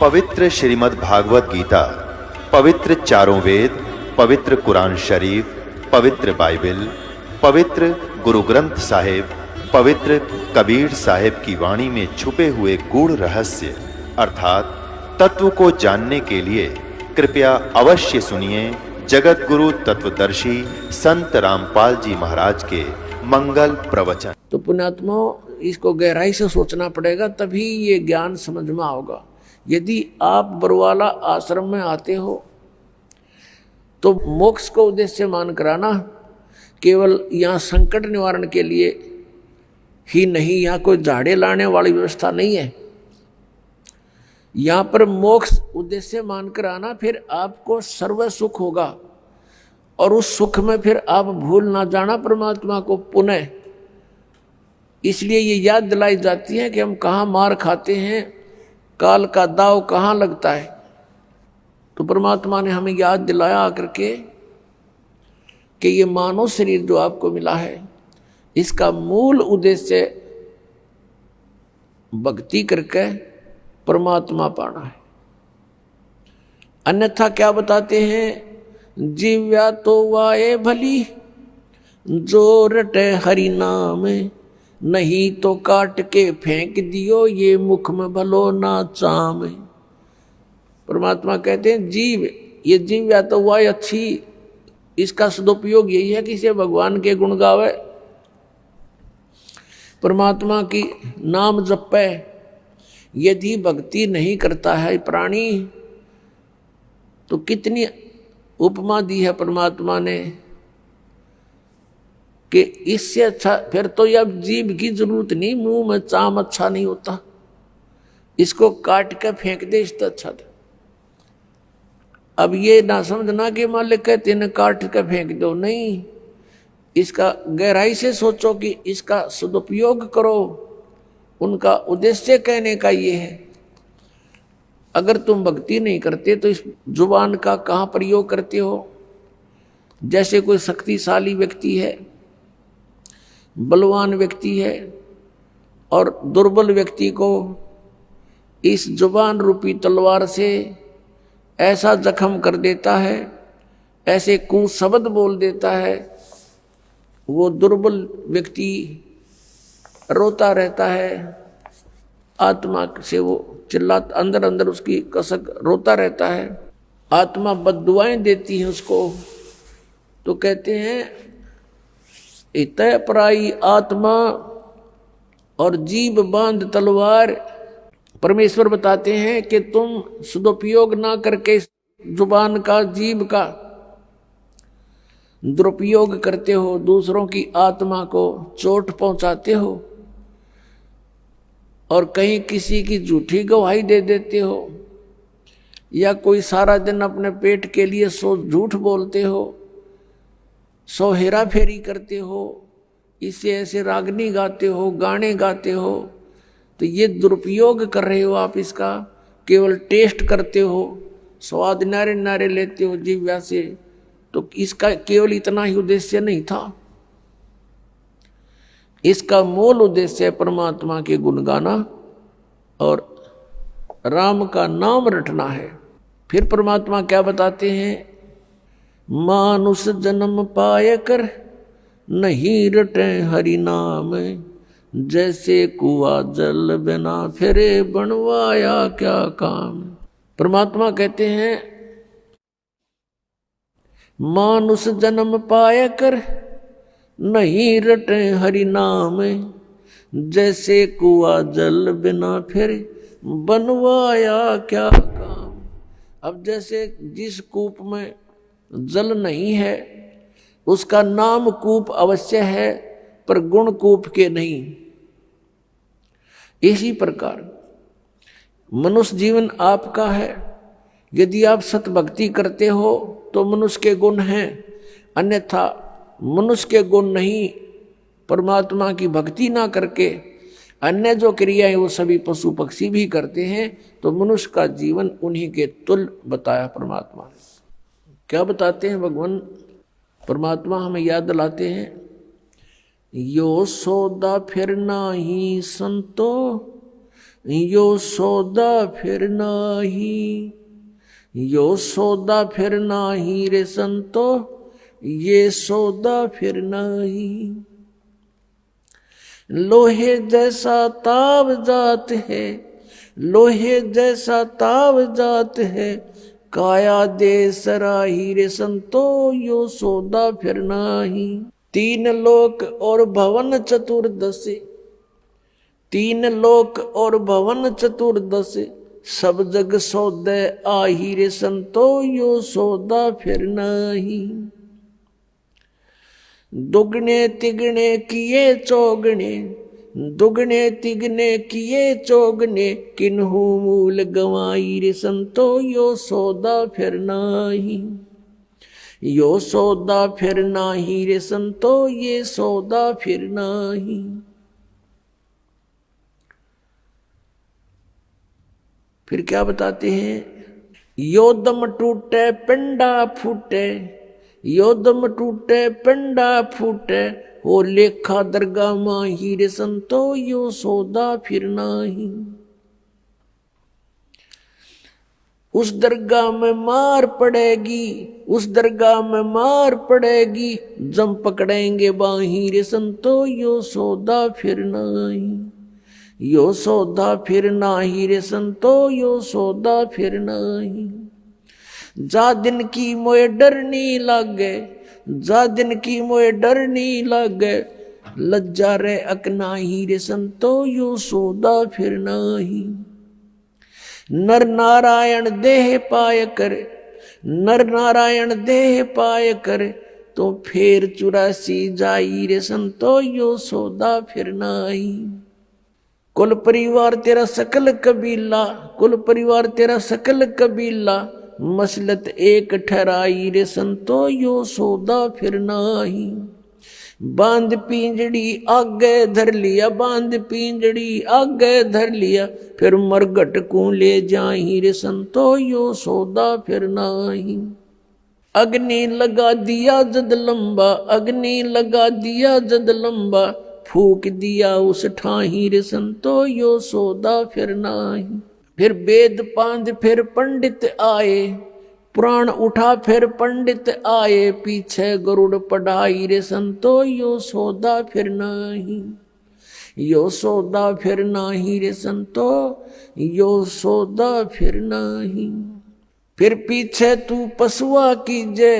पवित्र श्रीमद् भागवत गीता, पवित्र चारों वेद, पवित्र कुरान शरीफ, पवित्र बाइबल, पवित्र गुरु ग्रंथ साहिब, पवित्र कबीर साहिब की वाणी में छुपे हुए गूढ़ रहस्य अर्थात तत्व को जानने के लिए कृपया अवश्य सुनिए जगत गुरु तत्वदर्शी संत रामपाल जी महाराज के मंगल प्रवचन। तो पुण्यात्माओं, इसको गहराई से सोचना पड़ेगा, तभी ये ज्ञान समझ में आओगा। यदि आप बरवाला आश्रम में आते हो तो मोक्ष को उद्देश्य मान कराना केवल यहाँ संकट निवारण के लिए ही नहीं, यहाँ कोई झाड़े लाने वाली व्यवस्था नहीं है। यहाँ पर मोक्ष उद्देश्य मानकर आना, फिर आपको सर्व सुख होगा और उस सुख में फिर आप भूल ना जाना परमात्मा को पुनः। इसलिए ये याद दिलाई जाती है कि हम कहाँ मार खाते हैं, काल का दाव कहाँ लगता है। तो परमात्मा ने हमें याद दिलाया आकर के कि ये मानव शरीर जो आपको मिला है, इसका मूल उद्देश्य भक्ति करके परमात्मा पाना है। अन्यथा क्या बताते हैं, जीव्या तो वाए भली जो रटे हरि नाम, नहीं तो काट के फेंक दियो ये मुख में भलो ना चाम। परमात्मा कहते हैं जीव, ये जीव्या तो वाए अच्छी, इसका सदुपयोग यही है कि इसे भगवान के गुण गावे, परमात्मा की नाम जपे। यदि भक्ति नहीं करता है प्राणी, तो कितनी उपमा दी है परमात्मा ने कि इससे अच्छा फिर तो अब जीभ की जरूरत नहीं, मुंह में चाम अच्छा नहीं होता, इसको काट के फेंक दे इससे अच्छा था। अब ये ना समझना कि मालिक कहते हैं काट के फेंक दो, नहीं, इसका गहराई से सोचो कि इसका सदुपयोग करो। उनका उद्देश्य कहने का ये है, अगर तुम भक्ति नहीं करते तो इस जुबान का कहाँ प्रयोग करते हो। जैसे कोई शक्तिशाली व्यक्ति है, बलवान व्यक्ति है, और दुर्बल व्यक्ति को इस जुबान रूपी तलवार से ऐसा जख्म कर देता है, ऐसे कुशब्द बोल देता है, वो दुर्बल व्यक्ति रोता रहता है, आत्मा से वो चिल्लाता, अंदर अंदर उसकी कसक रोता रहता है, आत्मा बद्दुआएं देती है उसको। तो कहते हैं इतय पराई आत्मा और जीभ बांध तलवार। परमेश्वर बताते हैं कि तुम सदुपयोग ना करके जुबान का, जीभ का दुरुपयोग करते हो, दूसरों की आत्मा को चोट पहुंचाते हो और कहीं किसी की झूठी गवाही दे देते हो, या कोई सारा दिन अपने पेट के लिए सो झूठ बोलते हो, सो हेरा फेरी करते हो, इससे ऐसे रागनी गाते हो, गाने गाते हो, तो ये दुरुपयोग कर रहे हो आप इसका। केवल टेस्ट करते हो, स्वाद नारे नारे लेते हो जीव्या से, तो इसका केवल इतना ही उद्देश्य नहीं था। इसका मूल उद्देश्य परमात्मा के गुण गाना और राम का नाम रटना है। फिर परमात्मा क्या बताते हैं, मानुष जन्म पाए कर नहीं रटे हरि नाम, जैसे कुआ जल बिना फिरे बनवाया क्या काम। परमात्मा कहते हैं मानुष जन्म पाए कर नहीं रटे हरि नाम, जैसे कुआ जल बिना फिर बनवाया क्या काम। अब जैसे जिस कूप में जल नहीं है उसका नाम कूप अवश्य है, पर गुण कूप के नहीं। इसी प्रकार मनुष्य जीवन आपका है, यदि आप सत भक्ति करते हो तो मनुष्य के गुण हैं, अन्यथा मनुष्य के गुण नहीं। परमात्मा की भक्ति ना करके अन्य जो क्रियाएं वो सभी पशु पक्षी भी करते हैं, तो मनुष्य का जीवन उन्हीं के तुल्य बताया परमात्मा ने। क्या बताते हैं भगवान परमात्मा, हमें याद दिलाते हैं, यो सौदा फिर नाही संतो यो सौदा फिर नाही, यो सौदा फिर नाही रे संतो, ये सौदा फिर नाही। लोहे जैसा ताव जात है, लोहे जैसा ताव जात है, काया दे सराही रे संतो, यो सौदा फिर नाही। तीन लोक और भवन चतुर्दश, तीन लोक और भवन चतुर्दश, सब जग सौदे आही रे संतो, यो सौदा फिर नाही। दुगने तिगने किए चौगने, दुगने तिगने किए चौगने, किन्हू मूल गवाई रे संतो, यो सौदा फिर नाही। यो सौदा फिर नाही रे संतो, ये सौदा फिर नाही। फिर क्या बताते हैं, यो दम टूटे पिंडा फूटे, यो दम टूटे पिंडा फूटे, हो लेखा दरगाह माही रे संतो, यो सौदा फिर नाही। उस दरगाह में मार पड़ेगी, उस दरगाह में मार पड़ेगी, जम पकड़ेंगे बाही रे संतो, यो सौदा फिर नाही। यो सौदा फिर नाही रे संतो, यो सौदा फिर नाही। जा दिन की मोए डरनी लागे, जा दिन की मोए डरनी लागे, लज्जा रे अकनाही रे संतो, यो सौदा फिर नाही। नर नारायण देह पाय करे, नर नारायण देह पाय करे, तो फेर 84 जाई रे संतो, यो सौदा फिर नाही। कुल परिवार तेरा सकल कबीला, कुल परिवार तेरा सकल कबीला, मसलत एक ठहराई रे संतो, यो सौदा फिर नाही। बांध पिंजड़ी आगे धर लिया, बांध पिंजड़ी आगे धर लिया, फिर मरघट को ले जाही रे संतो, यो सौदा फिर नाही। अग्नि लगा दिया जद लंबा, अग्नि लगा दिया जद लंबा, फूक दिया उस ठाही रे संतो, यो सौदा फिर नाही। फिर वेद पांध फिर पंडित आए, पुराण उठा फिर पंडित आए, पीछे गरुड़ पढ़ाई रे संतो, यो सौदा फिर नाही। यो सौदा फिर नाही रे संतो, यो सौदा फिर नाही। फिर पीछे तू पशुआ कीजे,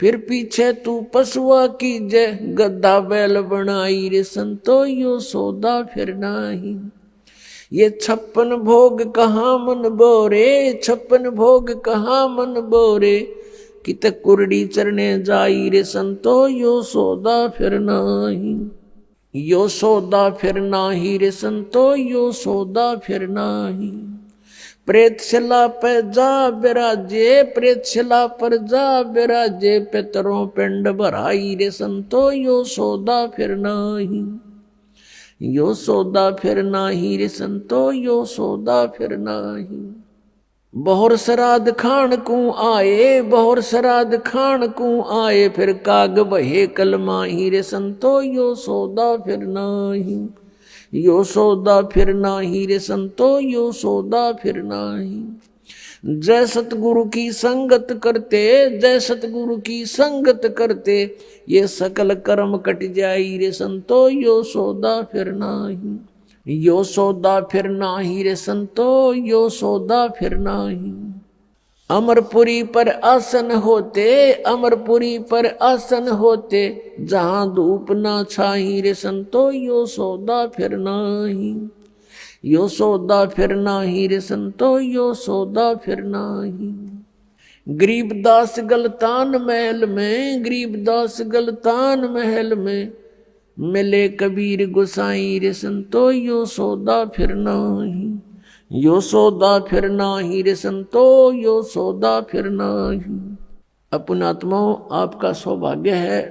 फिर पीछे तू पशुआ कीजे, गद्दा बैल बनाई रे संतो, यो सौदा फिर नाही। ये 56 भोग कहाँ मन बोरे, 56 भोग कहाँ मन बोरे, कित कुरड़ी चरने जाई रे संतो, यो सौदा फिर नाही। यो सौदा फिर नाही रे संतो, यो सौदा फिर नाही। प्रेतशिला पे जा बिराजे, प्रेतशिला पर जा बिराजे, पितरों पिंड भराई रे संतो, यो सौदा फिर नाही। यो सौदा फिर नाही रे संतो, यो सौदा फिर नाही। बहुर श्राद्ध खान को आए, बहुर श्राद्ध खान को आए, फिर काग बहे कलमाही रे संतो, यो सौदा फिर नाही। यो सौदा फिर नाही रे संतो, यो सौदा फिर नाही। जय सतगुरु की संगत करते, जय सतगुरु की संगत करते, ये सकल कर्म कट जाई रे संतो, यो सौदा फिर नाही। यो सौदा फिर नाही रे संतो, यो सौदा फिर नाही। अमरपुरी पर आसन होते, अमरपुरी पर आसन होते, जहां धूप ना छाई रे संतो, यो सौदा फिर नाही। यो सौदा फिर नाही रे संतो, यो सौदा फिर नाही। गरीबदास गलतान महल में, गरीबदास गलतान महल में, मिले कबीर गोसाई रे संतो, यो सौदा फिर नाही। यो सौदा फिर नाही रे संतो, यो सौदा फिर नाही। अपनात्माओं, आपका सौभाग्य है,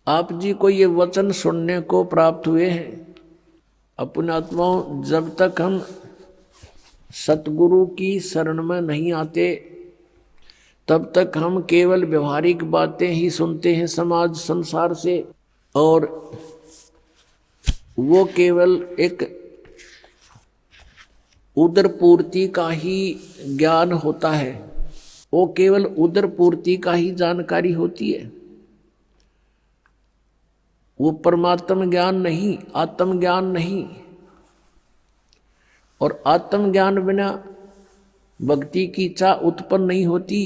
आप जी को ये वचन सुनने को प्राप्त हुए हैं। अपनात्माओं, जब तक हम सतगुरु की शरण में नहीं आते, तब तक हम केवल व्यवहारिक बातें ही सुनते हैं समाज संसार से, और वो केवल एक उदर पूर्ति का ही ज्ञान होता है, वो केवल उदर पूर्ति का ही जानकारी होती है, वो परमात्म ज्ञान नहीं, आत्म ज्ञान नहीं। और आत्म ज्ञान बिना भक्ति की इच्छा उत्पन्न नहीं होती,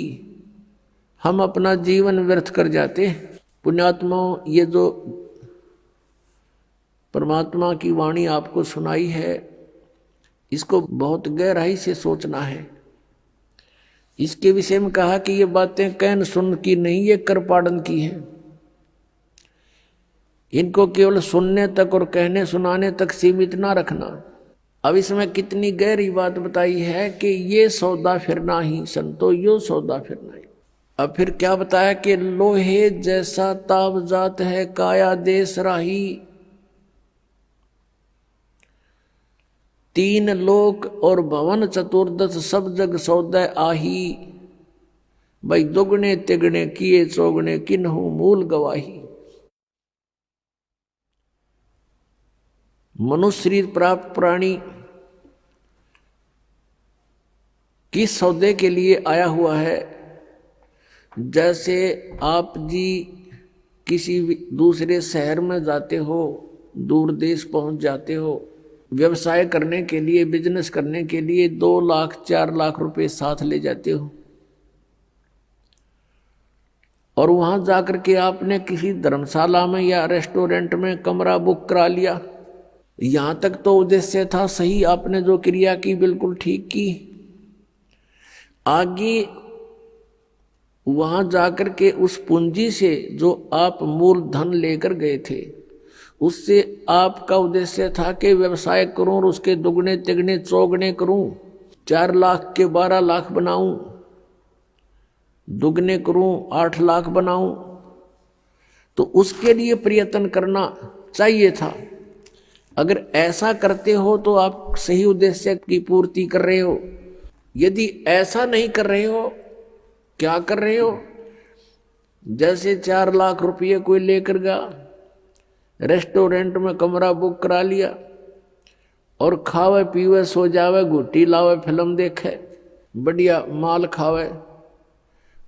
हम अपना जीवन व्यर्थ कर जाते हैं। पुण्यात्माओं, ये जो परमात्मा की वाणी आपको सुनाई है, इसको बहुत गहराई से सोचना है। इसके विषय में कहा कि ये बातें कहन सुन की नहीं, ये कर पाड़न की है। इनको केवल सुनने तक और कहने सुनाने तक सीमित ना रखना। अब इसमें कितनी गहरी बात बताई है कि ये सौदा फिरना ही संतो, यो सौदा फिरना ही। अब फिर क्या बताया कि लोहे जैसा ताव जात है काया देश राही, तीन लोक और भवन चतुर्दश सब जग सौदे आही, भाई दुगने तिगने किए चौगने किन्हू मूल गवाही। मनुष्य शरीर प्राप्त प्राणी किस सौदे के लिए आया हुआ है? जैसे आप जी किसी दूसरे शहर में जाते हो, दूर देश पहुंच जाते हो, व्यवसाय करने के लिए, बिजनेस करने के लिए 2 लाख 4 लाख रुपए साथ ले जाते हो, और वहां जाकर के आपने किसी धर्मशाला में या रेस्टोरेंट में कमरा बुक करा लिया। यहां तक तो उद्देश्य था सही, आपने जो क्रिया की बिल्कुल ठीक की। आगे वहां जाकर के उस पूंजी से जो आप मूल धन लेकर गए थे, उससे आपका उद्देश्य था कि व्यवसाय करूं और उसके दुगने तिगने चौगने करूं, 4 लाख के 12 लाख बनाऊं, दुगने करूं 8 लाख बनाऊं। तो उसके लिए प्रयत्न करना चाहिए था। अगर ऐसा करते हो तो आप सही उद्देश्य की पूर्ति कर रहे हो। यदि ऐसा नहीं कर रहे हो, क्या कर रहे हो? जैसे 4 लाख रुपये कोई लेकर गया, रेस्टोरेंट में कमरा बुक करा लिया और खावे पीवे सो जावे, घुट्टी लावे, फिल्म देखे, बढ़िया माल खावे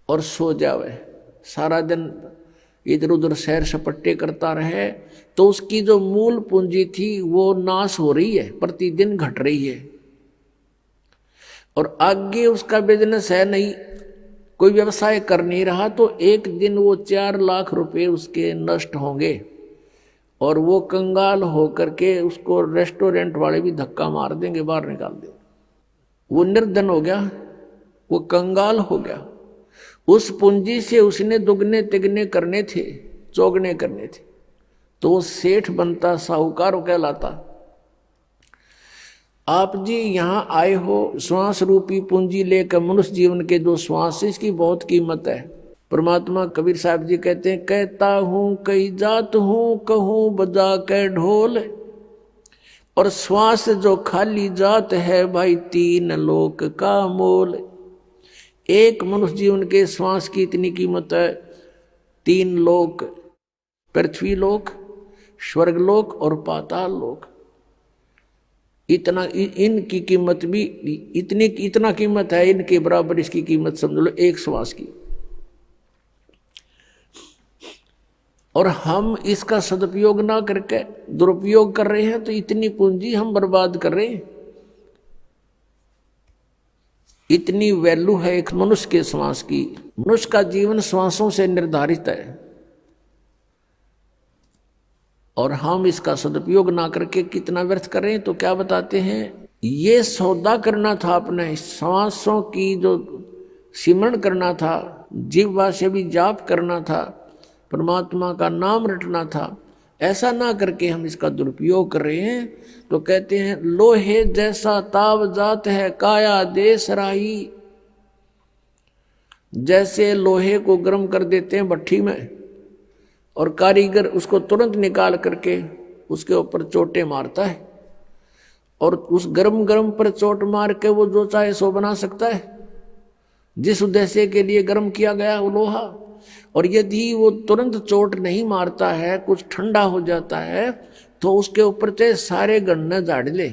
और सो जावे, सारा दिन इधर उधर सैर सपट्टे करता रहे, तो उसकी जो मूल पूंजी थी वो नाश हो रही है, प्रतिदिन घट रही है। और आगे उसका बिजनेस है नहीं, कोई व्यवसाय कर नहीं रहा, तो एक दिन वो 4 लाख रुपए उसके नष्ट होंगे और वो कंगाल होकर के उसको रेस्टोरेंट वाले भी धक्का मार देंगे, बाहर निकाल देंगे। वो निर्धन हो गया, वो कंगाल हो गया। उस पूंजी से उसने दुगने तिगने करने थे, चौगने करने थे, तो वो सेठ बनता, साहूकार कहलाता। आप जी यहाँ आए हो श्वास रूपी पूंजी लेकर, मनुष्य जीवन के जो श्वास है, इसकी बहुत कीमत है। परमात्मा कबीर साहब जी कहते हैं, कहता हूँ कई जात हूँ, कहूँ बजा के ढोल, और श्वास जो खाली जात है भाई 3 लोक का मोल। एक मनुष्य जीवन के श्वास की इतनी कीमत है। 3 लोक, पृथ्वी लोक, स्वर्ग लोक और पाताल लोक, इतना इनकी कीमत भी इतना कीमत है, इनके बराबर इसकी कीमत समझ लो एक श्वास की। और हम इसका सदुपयोग ना करके दुरुपयोग कर रहे हैं, तो इतनी पूंजी हम बर्बाद कर रहे हैं। इतनी वैल्यू है एक मनुष्य के श्वास की। मनुष्य का जीवन श्वासों से निर्धारित है, और हम इसका सदुपयोग ना करके कितना व्यर्थ कर रहे हैं। तो क्या बताते हैं, ये सौदा करना था अपने श्वासों की, जो सिमरण करना था, जिह्वा से भी जाप करना था, परमात्मा का नाम रटना था। ऐसा ना करके हम इसका दुरुपयोग कर रहे हैं। तो कहते हैं, लोहे जैसा ताव जात है काया देश राही। जैसे लोहे को गर्म कर देते हैं भट्ठी में, और कारीगर उसको तुरंत निकाल करके उसके ऊपर चोटें मारता है, और उस गरम गरम पर चोट मार के वो जो चाहे सो बना सकता है, जिस उद्देश्य के लिए गर्म किया गया वो लोहा। और यदि वो तुरंत चोट नहीं मारता है, कुछ ठंडा हो जाता है, तो उसके ऊपर चाहे सारे गन्ने झाड़ ले,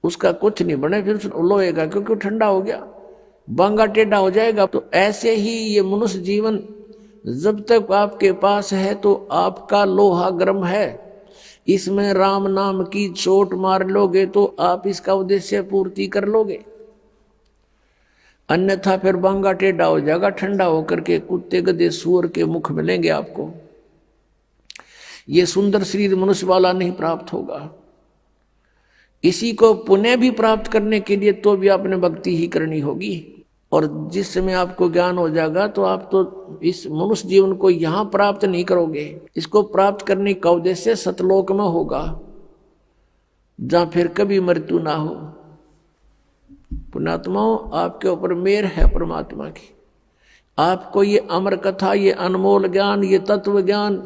उसका कुछ नहीं बने, फिर लोहेगा क्योंकि वो ठंडा हो गया, बांगा टेढ़ा हो जाएगा। तो ऐसे ही ये मनुष्य जीवन जब तक आपके पास है तो आपका लोहा गर्म है, इसमें राम नाम की चोट मार लोगे तो आप इसका उद्देश्य पूर्ति कर लोगे, अन्यथा फिर बांगा टेढ़ा हो जाएगा, ठंडा होकर के कुत्ते गधे सूअर के मुख मिलेंगे आपको। ये सुंदर शरीर मनुष्य वाला नहीं प्राप्त होगा। इसी को पुण्य भी प्राप्त करने के लिए तो भी आपने भक्ति ही करनी होगी। और जिस समय आपको ज्ञान हो जाएगा तो आप तो इस मनुष्य जीवन को यहाँ प्राप्त नहीं करोगे, इसको प्राप्त करने का उद्देश्य सतलोक में होगा, जहाँ फिर कभी मृत्यु ना हो। पुण्यात्माओं, आपके ऊपर मेहर है परमात्मा की, आपको ये अमर कथा, ये अनमोल ज्ञान, ये तत्व ज्ञान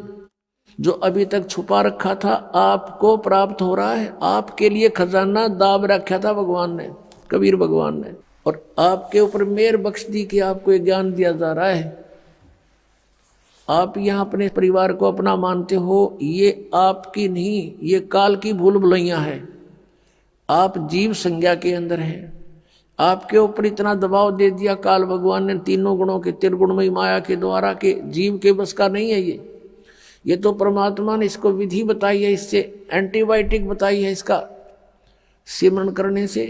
जो अभी तक छुपा रखा था आपको प्राप्त हो रहा है। आपके लिए खजाना दाब रखा था भगवान ने, कबीर भगवान ने, और आपके ऊपर मेहर बख्श दी कि आपको ये ज्ञान दिया जा रहा है। आप यहाँ अपने परिवार को अपना मानते हो, ये आपकी नहीं, ये काल की भूल भुलैया है। आप जीव संज्ञा के अंदर हैं, आपके ऊपर इतना दबाव दे दिया काल भगवान ने तीनों गुणों के त्रिगुणमयी माया के द्वारा के जीव के बस का नहीं है ये तो परमात्मा ने इसको विधि बताई है, इससे एंटीबायोटिक बताई है, इसका सिमरण करने से,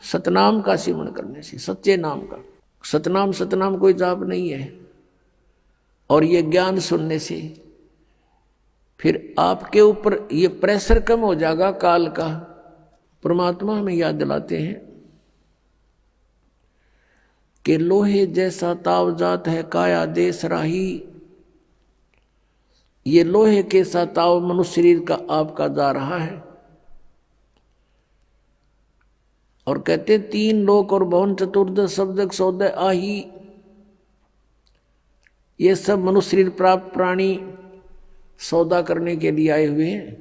सतनाम का सिमरण करने से, सच्चे नाम का। सतनाम कोई जाप नहीं है। और ये ज्ञान सुनने से फिर आपके ऊपर ये प्रेशर कम हो जाएगा काल का। परमात्मा हमें याद दिलाते हैं कि लोहे जैसा ताव जात है काया देश राही। ये लोहे के सा ताव मनुष्य शरीर का आपका जा रहा है। और कहते तीन लोक और भवन चतुर्दश शब्दक सौदय आही। ये सब मनुष्य शरीर प्राप्त प्राणी सौदा करने के लिए आए हुए हैं।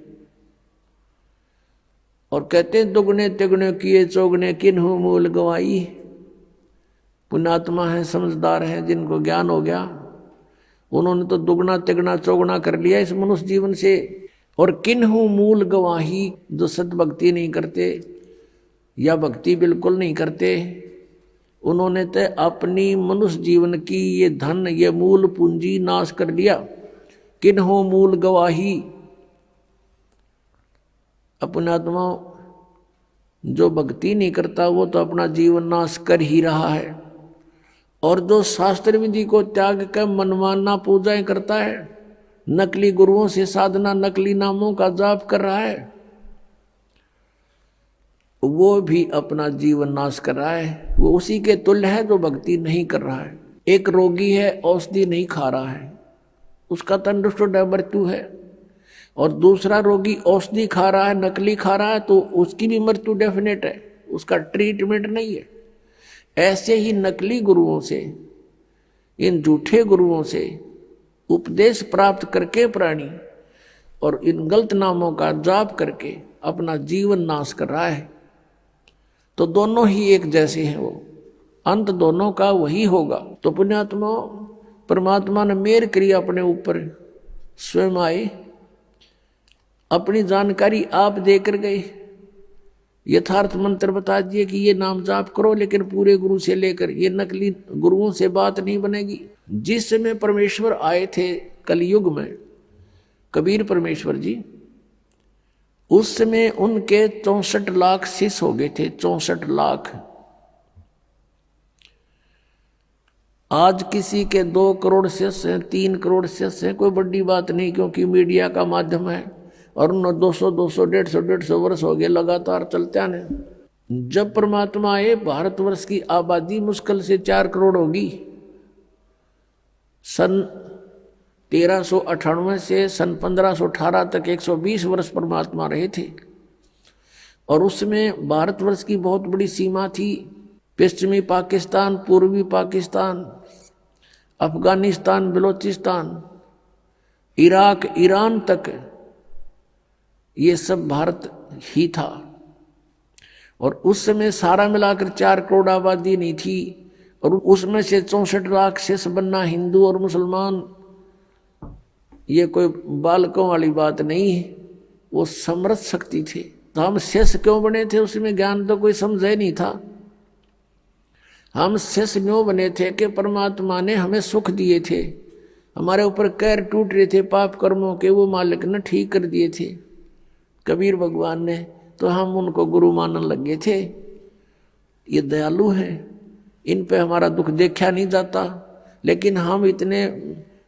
और कहते दुगने तिगने किए चौगने किन्हु मूल गवाई। पुण्यात्मा है, समझदार है, जिनको ज्ञान हो गया, उन्होंने तो दुगना तिगना चौगुना कर लिया इस मनुष्य जीवन से। और किन्हु मूल गवाही, जो सद्भक्ति नहीं करते या भक्ति बिल्कुल नहीं करते, उन्होंने तो अपनी मनुष्य जीवन की ये धन, ये मूल पूंजी नाश कर लिया। किन्हु मूल गवाही। पुण्यात्मा, जो भक्ति नहीं करता वो तो अपना जीवन नाश कर ही रहा है। और जो शास्त्र विधि को त्याग कर मनमाना पूजाएं करता है, नकली गुरुओं से साधना, नकली नामों का जाप कर रहा है, वो भी अपना जीवन नाश कर रहा है। वो उसी के तुल्य है जो भक्ति नहीं कर रहा है। एक रोगी है, औषधि नहीं खा रहा है, उसका तंदुरुस्त मृत्यु है। और दूसरा रोगी औषधि खा रहा है, नकली खा रहा है, तो उसकी भी मृत्यु डेफिनेट है, उसका ट्रीटमेंट नहीं है। ऐसे ही नकली गुरुओं से, इन झूठे गुरुओं से उपदेश प्राप्त करके प्राणी और इन गलत नामों का जाप करके अपना जीवन नाश कर रहा है। तो दोनों ही एक जैसे हैं, वो अंत दोनों का वही होगा। तो पुण्यात्मा, परमात्मा ने मेहर करी अपने ऊपर, स्वयं आए, अपनी जानकारी आप देकर गए, यथार्थ मंत्र बता दिए कि ये नाम जाप करो, लेकिन पूरे गुरु से लेकर, ये नकली गुरुओं से बात नहीं बनेगी। जिस समय परमेश्वर आए थे कलयुग में, कबीर परमेश्वर जी, उस समय उनके 64 लाख शिष्य हो गए थे, 64 लाख। आज किसी के 2 करोड़ शिष्य हैं, 3 करोड़ शिष्य हैं, कोई बड़ी बात नहीं, क्योंकि मीडिया का माध्यम है। और 200 150 वर्ष हो गए लगातार चलते आने। जब परमात्मा आए, भारतवर्ष की आबादी मुश्किल से 4 करोड़ होगी। सन 1398 से सन 1518 तक 120 वर्ष परमात्मा रहे थे। और उसमें भारतवर्ष की बहुत बड़ी सीमा थी। पश्चिमी पाकिस्तान, पूर्वी पाकिस्तान, अफगानिस्तान, बलोचिस्तान, इराक, ईरान तक, ये सब भारत ही था। और उस समय सारा मिलाकर 4 करोड़ आबादी नहीं थी। और उसमें से 64 लाख शेष बनना, हिंदू और मुसलमान, ये कोई बालकों वाली बात नहीं है। वो समर्थ शक्ति थे, तो हम शेष क्यों बने थे? उसमें ज्ञान तो कोई समझ ही नहीं था। हम शेष क्यों बने थे कि परमात्मा ने हमें सुख दिए थे, हमारे ऊपर कैर टूट रहे थे पाप कर्मों के, वो मालिक ने ठीक कर दिए थे कबीर भगवान ने, तो हम उनको गुरु मानने लगे थे। ये दयालु हैं, इन पे हमारा दुख देखा नहीं जाता, लेकिन हम इतने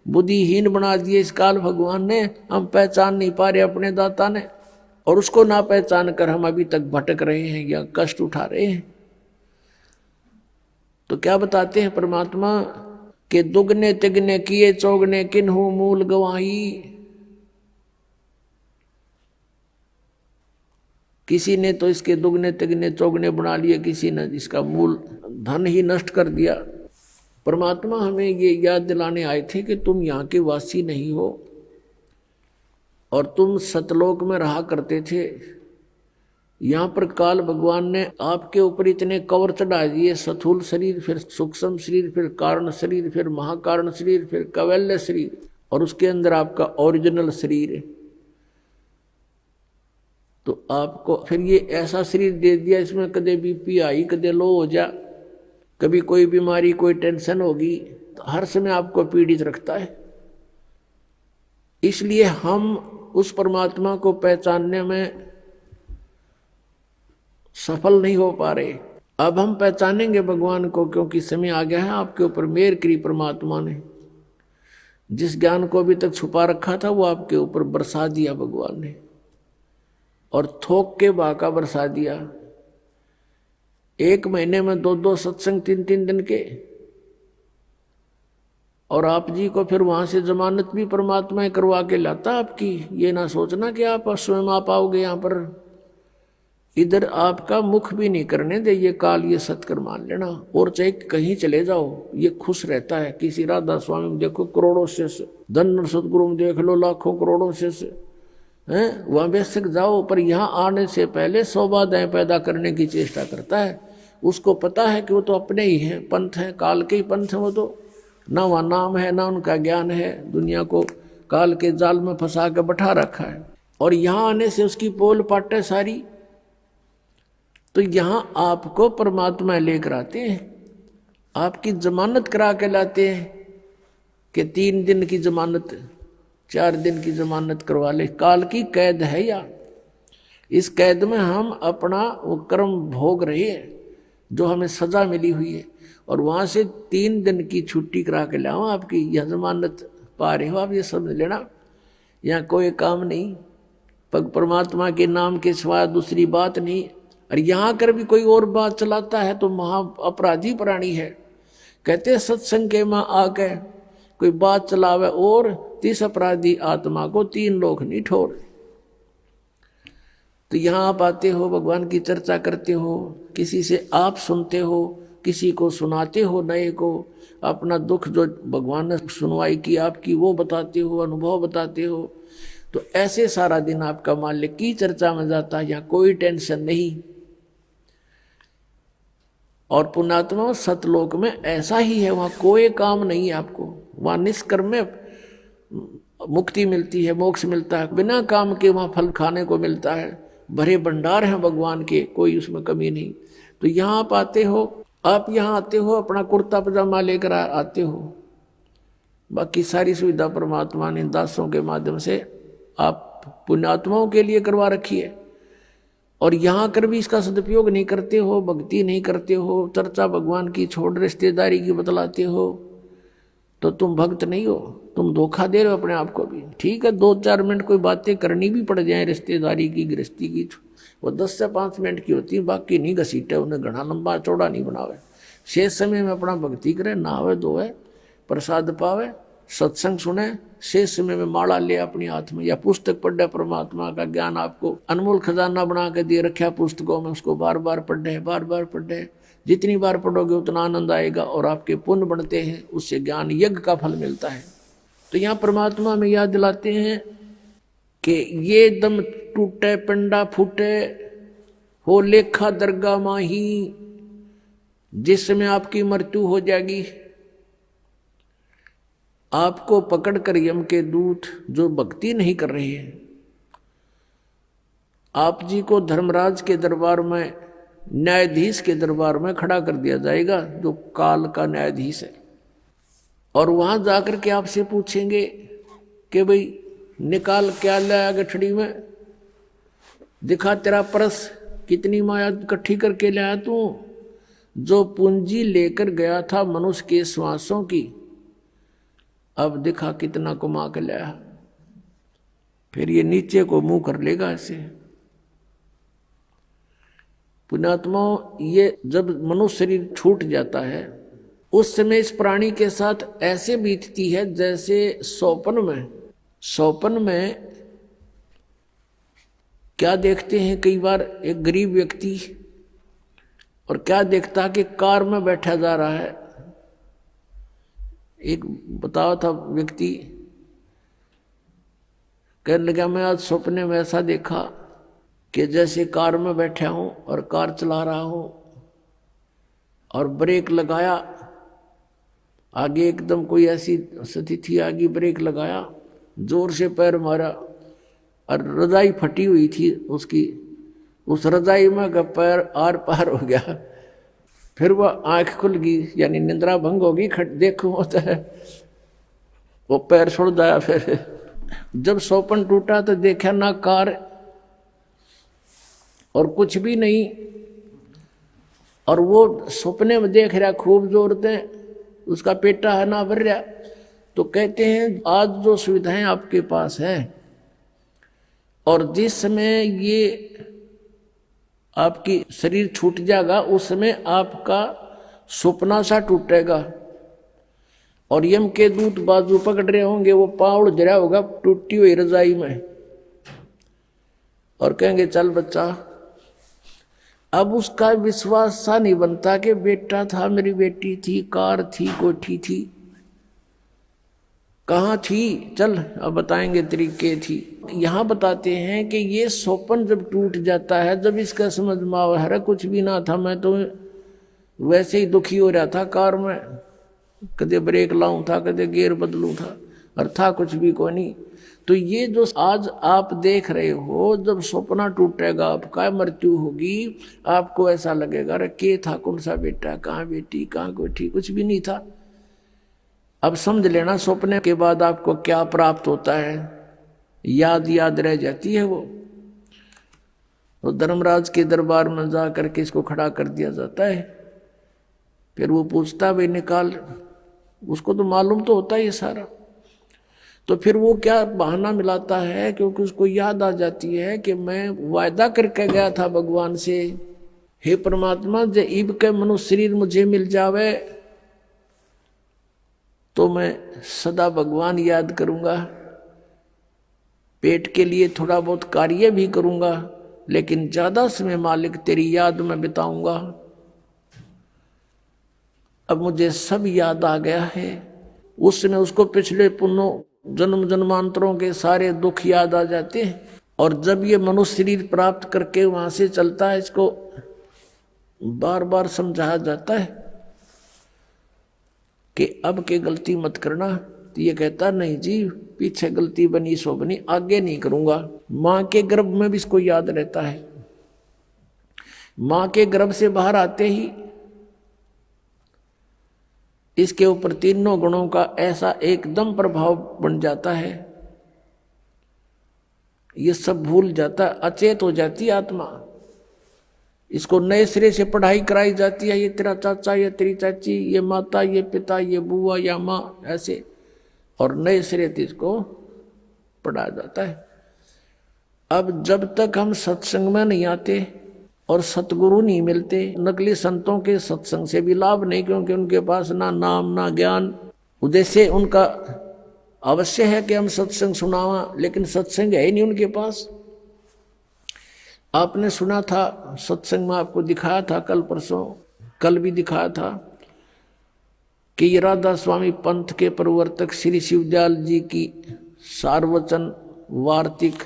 बुद्धिहीन बना दिए इस काल भगवान ने, हम पहचान नहीं पा रहे अपने दाता ने, और उसको ना पहचान कर हम अभी तक भटक रहे हैं या कष्ट उठा रहे हैं। तो क्या बताते हैं परमात्मा के दुगने तिगने किए चौगने किन्हू मूल गवाही। किसी ने तो इसके दुगने तिगने चौगने बना लिए, किसी ने इसका मूल धन ही नष्ट कर दिया। परमात्मा हमें ये याद दिलाने आए थे कि तुम यहाँ के वासी नहीं हो और तुम सतलोक में रहा करते थे। यहाँ पर काल भगवान ने आपके ऊपर इतने कवर चढ़ा दिए, स्थूल शरीर, फिर सूक्ष्म शरीर, फिर कारण शरीर, फिर महाकारण शरीर, फिर कैवल्य शरीर, और उसके अंदर आपका ओरिजिनल शरीर है। तो आपको फिर ये ऐसा शरीर दे दिया, इसमें कदे बीपी आई, कदे लो हो जा, कभी कोई बीमारी कोई टेंशन होगी, तो हर समय आपको पीड़ित रखता है। इसलिए हम उस परमात्मा को पहचानने में सफल नहीं हो पा रहे। अब हम पहचानेंगे भगवान को, क्योंकि समय आ गया है। आपके ऊपर मेहर करी परमात्मा ने, जिस ज्ञान को अभी तक छुपा रखा था वो आपके ऊपर बरसा दिया भगवान ने, और थोक के बाका बरसा दिया। 1 महीने में 2-2 सत्संग 3-3 दिन के, और आप जी को फिर वहां से जमानत भी परमात्मा करवा के लाता आपकी। ये ना सोचना कि आप स्वयं आ पाओगे यहाँ पर, इधर आपका मुख भी नहीं करने दे ये काल, ये सत्कर मान लेना। और चाहे कहीं चले जाओ ये खुश रहता है। किसी राधा स्वामी में देखो करोड़ों शिष्य, धन सदगुरु में देख लो लाखों करोड़ों शिष्य हैं, वहां बेशक जाओ, पर यहाँ आने से पहले 100 बाधाएं पैदा करने की चेष्टा करता है। उसको पता है कि वो तो अपने ही हैं, पंथ हैं, काल के ही पंथ हैं। वो तो ना वहाँ नाम है ना उनका ज्ञान है, दुनिया को काल के जाल में फंसा के बैठा रखा है। और यहाँ आने से उसकी पोल पाटे सारी। तो यहाँ आपको परमात्मा लेकर आते हैं, आपकी जमानत करा के लाते हैं कि 3 दिन की जमानत, 4 दिन की जमानत करवा ले। काल की कैद है या इस कैद में हम अपना वो कर्म भोग रहे हैं जो हमें सजा मिली हुई है, और वहां से 3 दिन की छुट्टी करा के लाऊं आपकी, यह जमानत पा रहे हो आप, ये समझ लेना। यहाँ कोई काम नहीं, परमात्मा के नाम के सिवा दूसरी बात नहीं। और यहाँ कर भी कोई और बात चलाता है तो महा अपराधी प्राणी है। कहते सत्संग के मां आके कोई बात चलावे और 30 अपराधी आत्मा को 3 लोग नहीं ठोर। तो यहाँ आप आते हो, भगवान की चर्चा करते हो, किसी से आप सुनते हो, किसी को सुनाते हो, नए को अपना दुख जो भगवान ने सुनवाई की आपकी वो बताते हो, अनुभव बताते हो। तो ऐसे सारा दिन आपका मालिक की चर्चा में जाता है, यहाँ कोई टेंशन नहीं। और पुण्यात्मा सतलोक में ऐसा ही है, वहाँ कोई काम नहीं है आपको, वहाँ निष्कर्म में मुक्ति मिलती है, मोक्ष मिलता है, बिना काम के वहाँ फल खाने को मिलता है। भरे भंडार हैं भगवान के, कोई उसमें कमी नहीं। तो यहाँ आप आते हो, आप यहाँ आते हो अपना कुर्ता पजामा लेकर आते हो, बाकी सारी सुविधा परमात्मा ने दासों के माध्यम से आप पुण्यात्माओं के लिए करवा रखी है। और यहाँ कर भी इसका सदुपयोग नहीं करते हो, भक्ति नहीं करते हो, चर्चा भगवान की छोड़ रिश्तेदारी की बतलाते हो, तो तुम भक्त नहीं हो, तुम धोखा दे रहे हो अपने आप को भी। ठीक है 2-4 मिनट कोई बातें करनी भी पड़ जाए रिश्तेदारी की गृहस्थी की, वो 10 से 5 मिनट की होती है, बाकी नहीं घसीटे, उन्हें घना लंबा चौड़ा नहीं बनावे। शेष समय में अपना भक्ति करे, नहावे धोवे, प्रसाद पावे, सत्संग सुने, शेष समय में माला ले अपनी हाथ में, या पुस्तक पढ़े, परमात्मा का ज्ञान आपको अनमोल खजाना बना के दे रखा पुस्तकों में, उसको बार बार पढ़े, बार बार पढ़े। जितनी बार पढ़ोगे उतना आनंद आएगा और आपके पुण्य बढ़ते हैं, उससे ज्ञान यज्ञ का फल मिलता है। तो यहाँ परमात्मा में याद दिलाते हैं कि ये दम टूटे पिंडा फूटे हो लेखा दरगाह माही, जिसमें आपकी मृत्यु हो जाएगी, आपको पकड़ कर यम के दूत जो भक्ति नहीं कर रहे हैं, आप जी को धर्मराज के दरबार में, न्यायाधीश के दरबार में खड़ा कर दिया जाएगा, जो काल का न्यायाधीश है। और वहां जाकर के आपसे पूछेंगे कि भाई निकाल क्या लाया गठड़ी में, दिखा तेरा परस, कितनी माया इकट्ठी करके लाया तू। जो पूंजी लेकर गया था मनुष्य के श्वासों की, अब दिखा कितना कमा के लाया। फिर ये नीचे को मुंह कर लेगा ऐसे। पुण्यात्मा, ये जब मनुष्य शरीर छूट जाता है उस समय इस प्राणी के साथ ऐसे बीतती है जैसे सौपन में क्या देखते हैं कई बार एक गरीब व्यक्ति, और क्या देखता कि कार में बैठा जा रहा है। एक बताया था व्यक्ति, कहने लगा मैं आज सपने में ऐसा देखा कि जैसे कार में बैठा हूं और कार चला रहा हूं, और ब्रेक लगाया, आगे एकदम कोई ऐसी स्थिति आगे, ब्रेक लगाया, जोर से पैर मारा और रजाई फटी हुई थी उसकी, उस रजाई में का पैर आर पार हो गया। फिर वह आंख खुल गई, यानी निंद्रा भंग होगी, देखो होता है, वो पैर छोड़ दिया। फिर जब सौपन टूटा तो देखा ना कार और कुछ भी नहीं, और वो सपने में देख रहा खूब जोर से, उसका पेटा है ना भर रहा। तो कहते हैं आज जो सुविधाएं आपके पास है, और जिस समय ये आपकी शरीर छूट जाएगा उस समय आपका सपना सा टूटेगा, और यम के दूत बाजू पकड़ रहे होंगे, वो पाँव जरा होगा टूटी हुई रजाई में, और कहेंगे चल बच्चा। अब उसका विश्वास सा नहीं बनता कि बेटा था, मेरी बेटी थी, कार थी, कोठी थी, कहाँ थी, चल अब बताएंगे तरीके थी। यहाँ बताते हैं कि ये सौपन जब टूट जाता है, जब इसका समझ में आ रहा कुछ भी ना था, मैं तो वैसे ही दुखी हो रहा था कार में, कदे ब्रेक लाऊं था, कदे गियर बदलूं था, और था कुछ भी को नहीं। तो ये जो आज आप देख रहे हो, जब सपना टूटेगा आपका, मृत्यु होगी, आपको ऐसा लगेगा अरे के था, कौन सा बेटा, कहाँ बेटी, कहाँ कोठी, कुछ भी नहीं था। अब समझ लेना सपने के बाद आपको क्या प्राप्त होता है, याद रह जाती है वो। तो धर्मराज के दरबार में जा करके इसको खड़ा कर दिया जाता है। फिर वो पूछता भाई निकाल, उसको तो मालूम तो होता है ये सारा। तो फिर वो क्या बहाना मिलाता है, क्योंकि उसको याद आ जाती है कि मैं वायदा करके गया था भगवान से, हे परमात्मा जे इब के मनुष्य शरीर मुझे मिल जावे तो मैं सदा भगवान याद करूंगा, पेट के लिए थोड़ा बहुत कार्य भी करूंगा, लेकिन ज्यादा समय मालिक तेरी याद में बिताऊंगा। अब मुझे सब याद आ गया है। उस समय उसको पिछले पुण्यों जन्म जन्मांतरों के सारे दुख याद आ जाते हैं, और जब ये मनुष्य शरीर प्राप्त करके वहां से चलता है, इसको बार बार समझाया जाता है कि अब के गलती मत करना। तो ये कहता नहीं जी, पीछे गलती बनी सो बनी, आगे नहीं करूंगा। माँ के गर्भ में भी इसको याद रहता है। माँ के गर्भ से बाहर आते ही इसके ऊपर तीनों गुणों का ऐसा एकदम प्रभाव बन जाता है, ये सब भूल जाता, अचेत हो जाती आत्मा। इसको नए सिरे से पढ़ाई कराई जाती है, ये तेरा चाचा, ये तेरी चाची, ये माता, ये पिता, ये बुआ या माँ, ऐसे, और नए सिरे से इसको पढ़ाया जाता है। अब जब तक हम सत्संग में नहीं आते और सतगुरु नहीं मिलते, नकली संतों के सत्संग से भी लाभ नहीं, क्योंकि उनके पास ना नाम ना ज्ञान। उद्देश्य उनका अवश्य है कि हम सत्संग सुनावा, लेकिन सत्संग है ही नहीं उनके पास। आपने सुना था सत्संग में, आपको दिखाया था कल परसों, कल भी दिखाया था कि ये राधा स्वामी पंथ के प्रवर्तक श्री शिवदयाल जी की सार्वचन वार्तिक,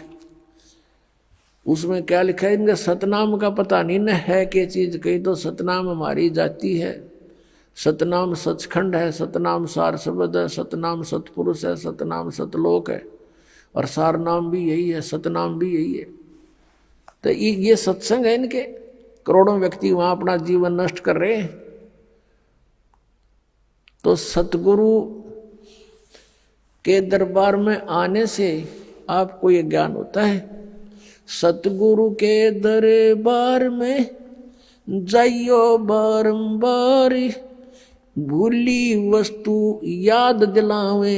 उसमें क्या लिखा है, इनका सतनाम का पता नहीं न है क्या चीज। कही तो सतनाम हमारी जाति है, सतनाम सचखंड है, सतनाम सार शब्द है, सतनाम सतपुरुष है, सतनाम सतलोक है, और सार नाम भी यही है, सतनाम भी यही है। तो ये सत्संग है इनके। करोड़ों व्यक्ति वहां अपना जीवन नष्ट कर रहे हैं। तो सतगुरु के दरबार में आने से आपको ये ज्ञान होता है। सतगुरु के दरबार में जाइयो बारंबार, भूली वस्तु याद दिलावे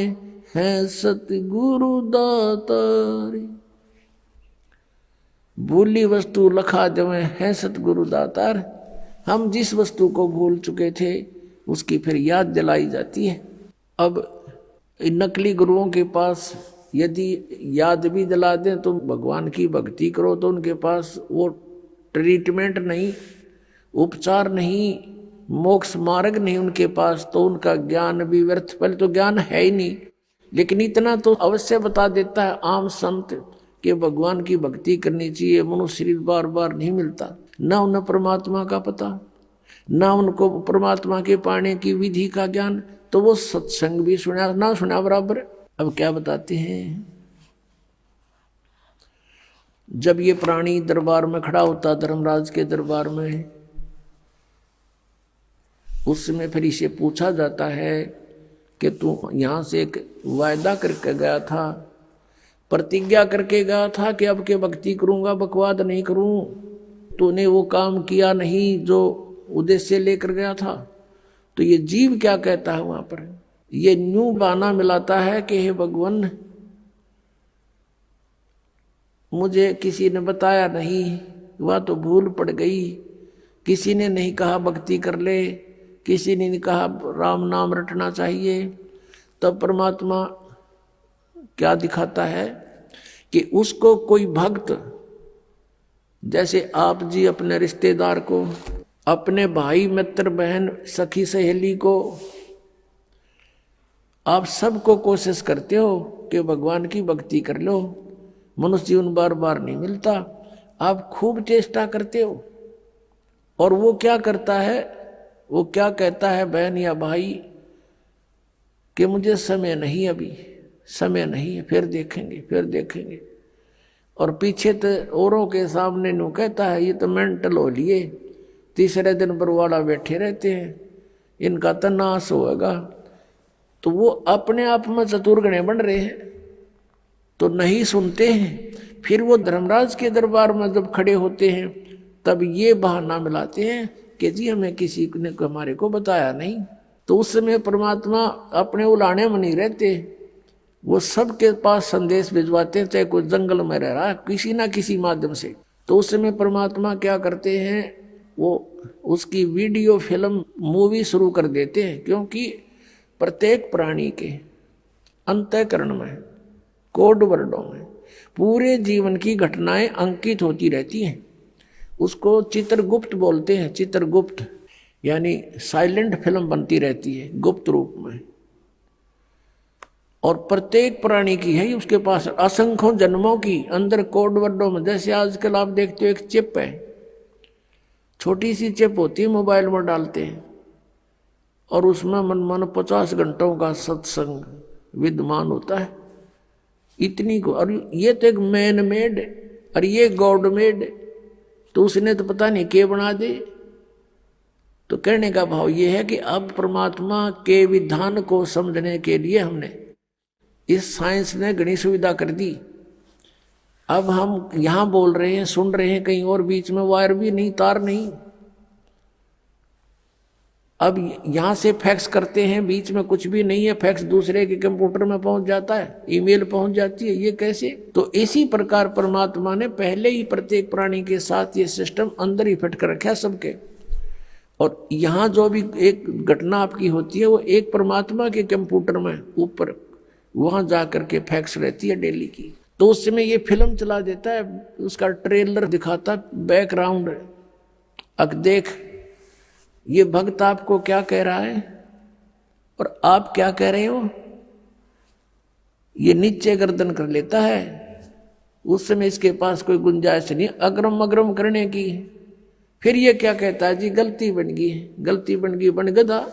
हैं सतगुरु दातारी। भूली वस्तु लखा देवे हैं सतगुरु दातार। हम जिस वस्तु को भूल चुके थे उसकी फिर याद दिलाई जाती है। अब नकली गुरुओं के पास यदि याद भी दिला दें तो भगवान की भक्ति करो तो उनके पास वो ट्रीटमेंट नहीं, उपचार नहीं, मोक्ष मार्ग नहीं उनके पास, तो उनका ज्ञान भी व्यर्थ। पहले तो ज्ञान है ही नहीं, लेकिन इतना तो अवश्य बता देता है आम संत कि भगवान की भक्ति करनी चाहिए। मनुष्य शरीर बार बार नहीं मिलता, ना उन्हें परमात्मा का पता, ना उनको परमात्मा के पाने की विधि का ज्ञान, तो वो सत्संग भी सुना ना सुना बराबर। अब क्या बताते हैं, जब ये प्राणी दरबार में खड़ा होता, धर्मराज के दरबार में, उस समय फिर इसे पूछा जाता है कि तू यहां से एक वायदा करके गया था, प्रतिज्ञा करके गया था कि अब के भक्ति करूंगा, बकवाद नहीं करूं। तूने वो काम किया नहीं जो उद्देश्य लेकर गया था। तो ये जीव क्या कहता है वहां पर, ये न्यू बहाना मिलाता है कि हे भगवान, मुझे किसी ने बताया नहीं, वह तो भूल पड़ गई। किसी ने नहीं कहा भक्ति कर ले, किसी ने नहीं कहा राम नाम रटना चाहिए। तब परमात्मा क्या दिखाता है कि उसको कोई भक्त, जैसे आप जी अपने रिश्तेदार को, अपने भाई मित्र बहन सखी सहेली को, आप सबको कोशिश करते हो कि भगवान की भक्ति कर लो। मनुष्य जीवन बार बार नहीं मिलता, आप खूब चेष्टा करते हो। और वो क्या करता है, वो क्या कहता है बहन या भाई कि मुझे समय नहीं, अभी समय नहीं है, फिर देखेंगे फिर देखेंगे। और पीछे तो औरों के सामने नु कहता है ये तो मेंटल हो लिए, तीसरे दिन बरवाड़ा बैठे रहते हैं, इनका तो नाश होगा। तो वो अपने आप में चतुर्गणे बन रहे हैं, तो नहीं सुनते हैं। फिर वो धर्मराज के दरबार में जब खड़े होते हैं तब ये बहाना मिलाते हैं कि जी हमें किसी ने हमारे को बताया नहीं। तो उस समय परमात्मा अपने उलाने में नहीं रहते, वो सबके पास संदेश भिजवाते हैं, चाहे कोई जंगल में रह रहा है किसी ना किसी माध्यम से। तो उस समय परमात्मा क्या करते हैं, वो उसकी वीडियो फिल्म मूवी शुरू कर देते हैं। क्योंकि प्रत्येक प्राणी के अंतःकरण में, कोड वर्डों में पूरे जीवन की घटनाएं अंकित होती रहती हैं। उसको चित्रगुप्त बोलते हैं। चित्रगुप्त यानी साइलेंट फिल्म बनती रहती है गुप्त रूप में, और प्रत्येक प्राणी की है उसके पास असंख्यों जन्मों की अंदर कोड वर्डों में। जैसे आजकल आप देखते हो एक चिप है, छोटी सी चिप होती है, मोबाइल में डालते हैं और उसमें मन 50 घंटों का सत्संग विद्यमान होता है। इतनी को, और ये तो एक मैन मेड और ये गॉड मेड, तो उसने तो पता नहीं क्या बना दे। तो कहने का भाव ये है कि अब परमात्मा के विधान को समझने के लिए हमने इस साइंस ने घनी सुविधा कर दी। अब हम यहां बोल रहे हैं, सुन रहे हैं कहीं और, बीच में वायर भी नहीं, तार नहीं। अब यहां से फैक्स करते हैं, बीच में कुछ भी नहीं है, फैक्स दूसरे के कंप्यूटर में पहुंच जाता है, ईमेल पहुंच जाती है। ये कैसे? तो इसी प्रकार परमात्मा ने पहले ही प्रत्येक प्राणी के साथ ये सिस्टम अंदर ही फिट कर रखा है सबके। और यहाँ जो भी एक घटना आपकी होती है वो एक परमात्मा के कंप्यूटर में ऊपर वहां जा करके फैक्स रहती है डेली की। तो उस समय ये फिल्म चला देता है, उसका ट्रेलर दिखाता, बैकग्राउंड। अब देख ये भक्त आपको क्या कह रहा है और आप क्या कह रहे हो। ये नीचे गर्दन कर लेता है। उस समय इसके पास कोई गुंजाइश नहीं अग्रम अग्रम करने की। फिर ये क्या कहता है, जी गलती बन गई, गलती बन गई, बन गधा,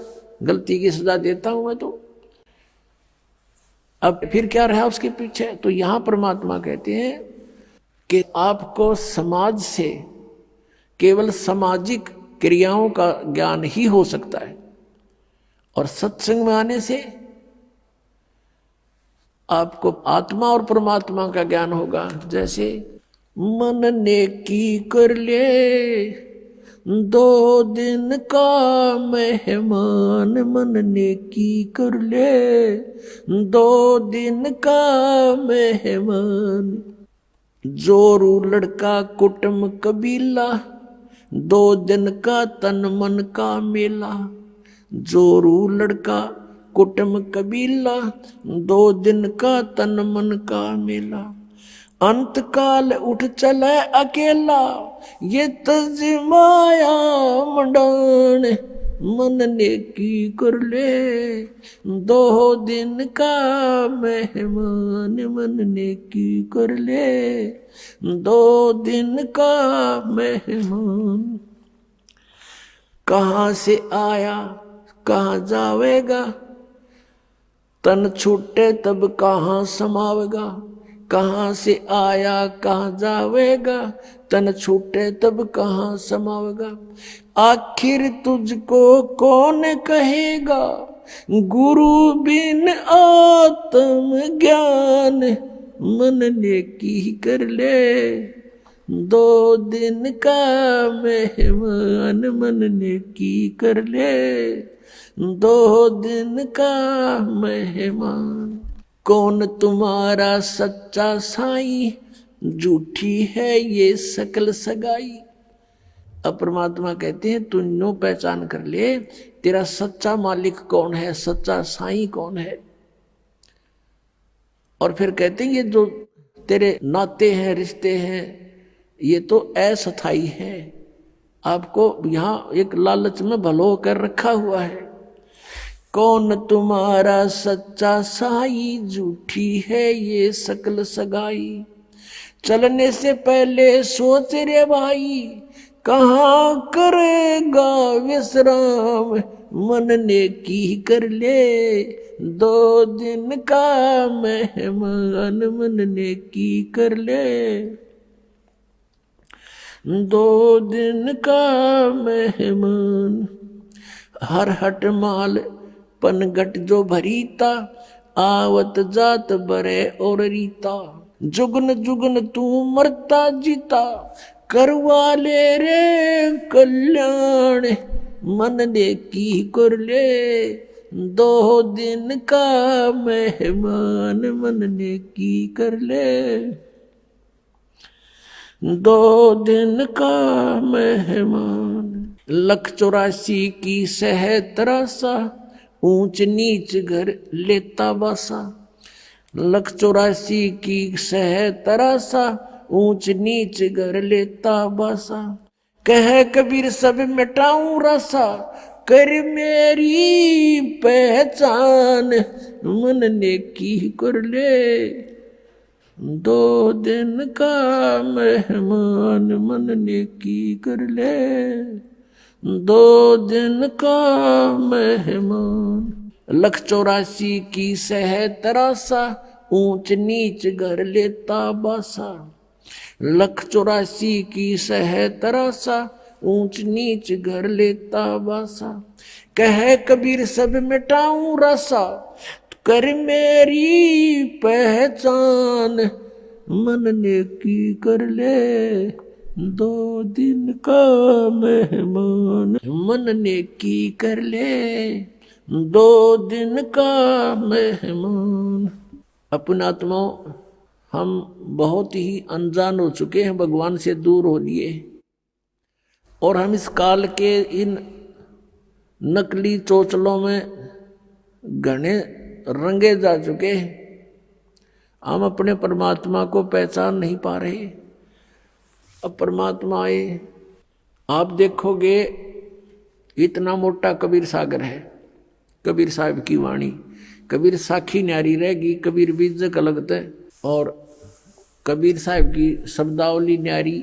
गलती की सजा देता हूं मैं। तो अब फिर क्या रहा उसके पीछे। तो यहां परमात्मा कहते हैं कि आपको समाज से केवल सामाजिक क्रियाओं का ज्ञान ही हो सकता है, और सत्संग में आने से आपको आत्मा और परमात्मा का ज्ञान होगा। जैसे मन नेकी कर ले 2 दिन का मेहमान, मन नेकी कर ले 2 दिन का मेहमान। जोरू लड़का कुटुम कबीला 2 दिन का तन मन का मेला। जोरू लड़का कुटुम कबीला 2 दिन का तन मन का मेला। अंत काल उठ चले अकेला ये तज माया मंडान। मन नेकी कर ले 2 दिन का मेहमान, मन नेकी कर ले 2 दिन का मेहमान। कहाँ से आया कहाँ जावेगा, तन छूटे तब कहाँ समावेगा। कहाँ से आया कहाँ जावेगा, तन छूटे तब कहाँ समावेगा। आखिर तुझको कौन कहेगा, गुरु बिन आत्म ज्ञान। मन नेकी कर ले 2 दिन का मेहमान, मन नेकी कर ले 2 दिन का मेहमान। कौन तुम्हारा सच्चा साईं, झूठी है ये सकल सगाई। अब परमात्मा कहते हैं तू नो पहचान कर ले तेरा सच्चा मालिक कौन है, सच्चा साईं कौन है। और फिर कहते हैं ये जो तेरे नाते हैं, रिश्ते हैं, ये तो अस्थाई है। आपको यहाँ एक लालच में भलो कर रखा हुआ है। कौन तुम्हारा सच्चा साई, झूठी है ये सकल सगाई। चलने से पहले सोच रे भाई, कहाँ करेगा विश्राम। मन नेकी कर ले 2 दिन का मेहमान, मन नेकी कर ले 2 दिन का मेहमान। हर हट माल पनगट जो भरीता, आवत जात बरे और रीता। जुगन जुगन तू मरता जीता, करवा ले रे कल्याण। मन नेकी कर ले 2 दिन का मेहमान, मन नेकी कर ले 2 दिन का मेहमान। 184 की सह तरासा, ऊंच नीच घर लेता बासा। 184 की सह तरासा, ऊंच नीच घर लेता बासा। कह कबीर सब मिटाऊं रासा, कर मेरी पहचान। मन नेकी कर ले 2 दिन का मेहमान, मन नेकी कर ले 2 दिन का मेहमान। 184 की सह तरासा, ऊंच नीच घर लेता बासा। 184 की सह तरासा, ऊंच नीच घर लेता बासा। कह कबीर सब मिटाऊं रासा, कर मेरी पहचान। मन नेकी कर ले 2 दिन का मेहमान, मन नेकी कर ले 2 दिन का मेहमान। अपने आत्माओं, हम बहुत ही अनजान हो चुके हैं, भगवान से दूर हो लिए, और हम इस काल के इन नकली चोचलों में घने रंगे जा चुके हैं। हम अपने परमात्मा को पहचान नहीं पा रहे। अब परमात्मा आए, आप देखोगे इतना मोटा कबीर सागर है, कबीर साहब की वाणी। कबीर साखी न्यारी रहेगी, कबीर बीजक अलगत है, और कबीर साहब की शब्दावली न्यारी।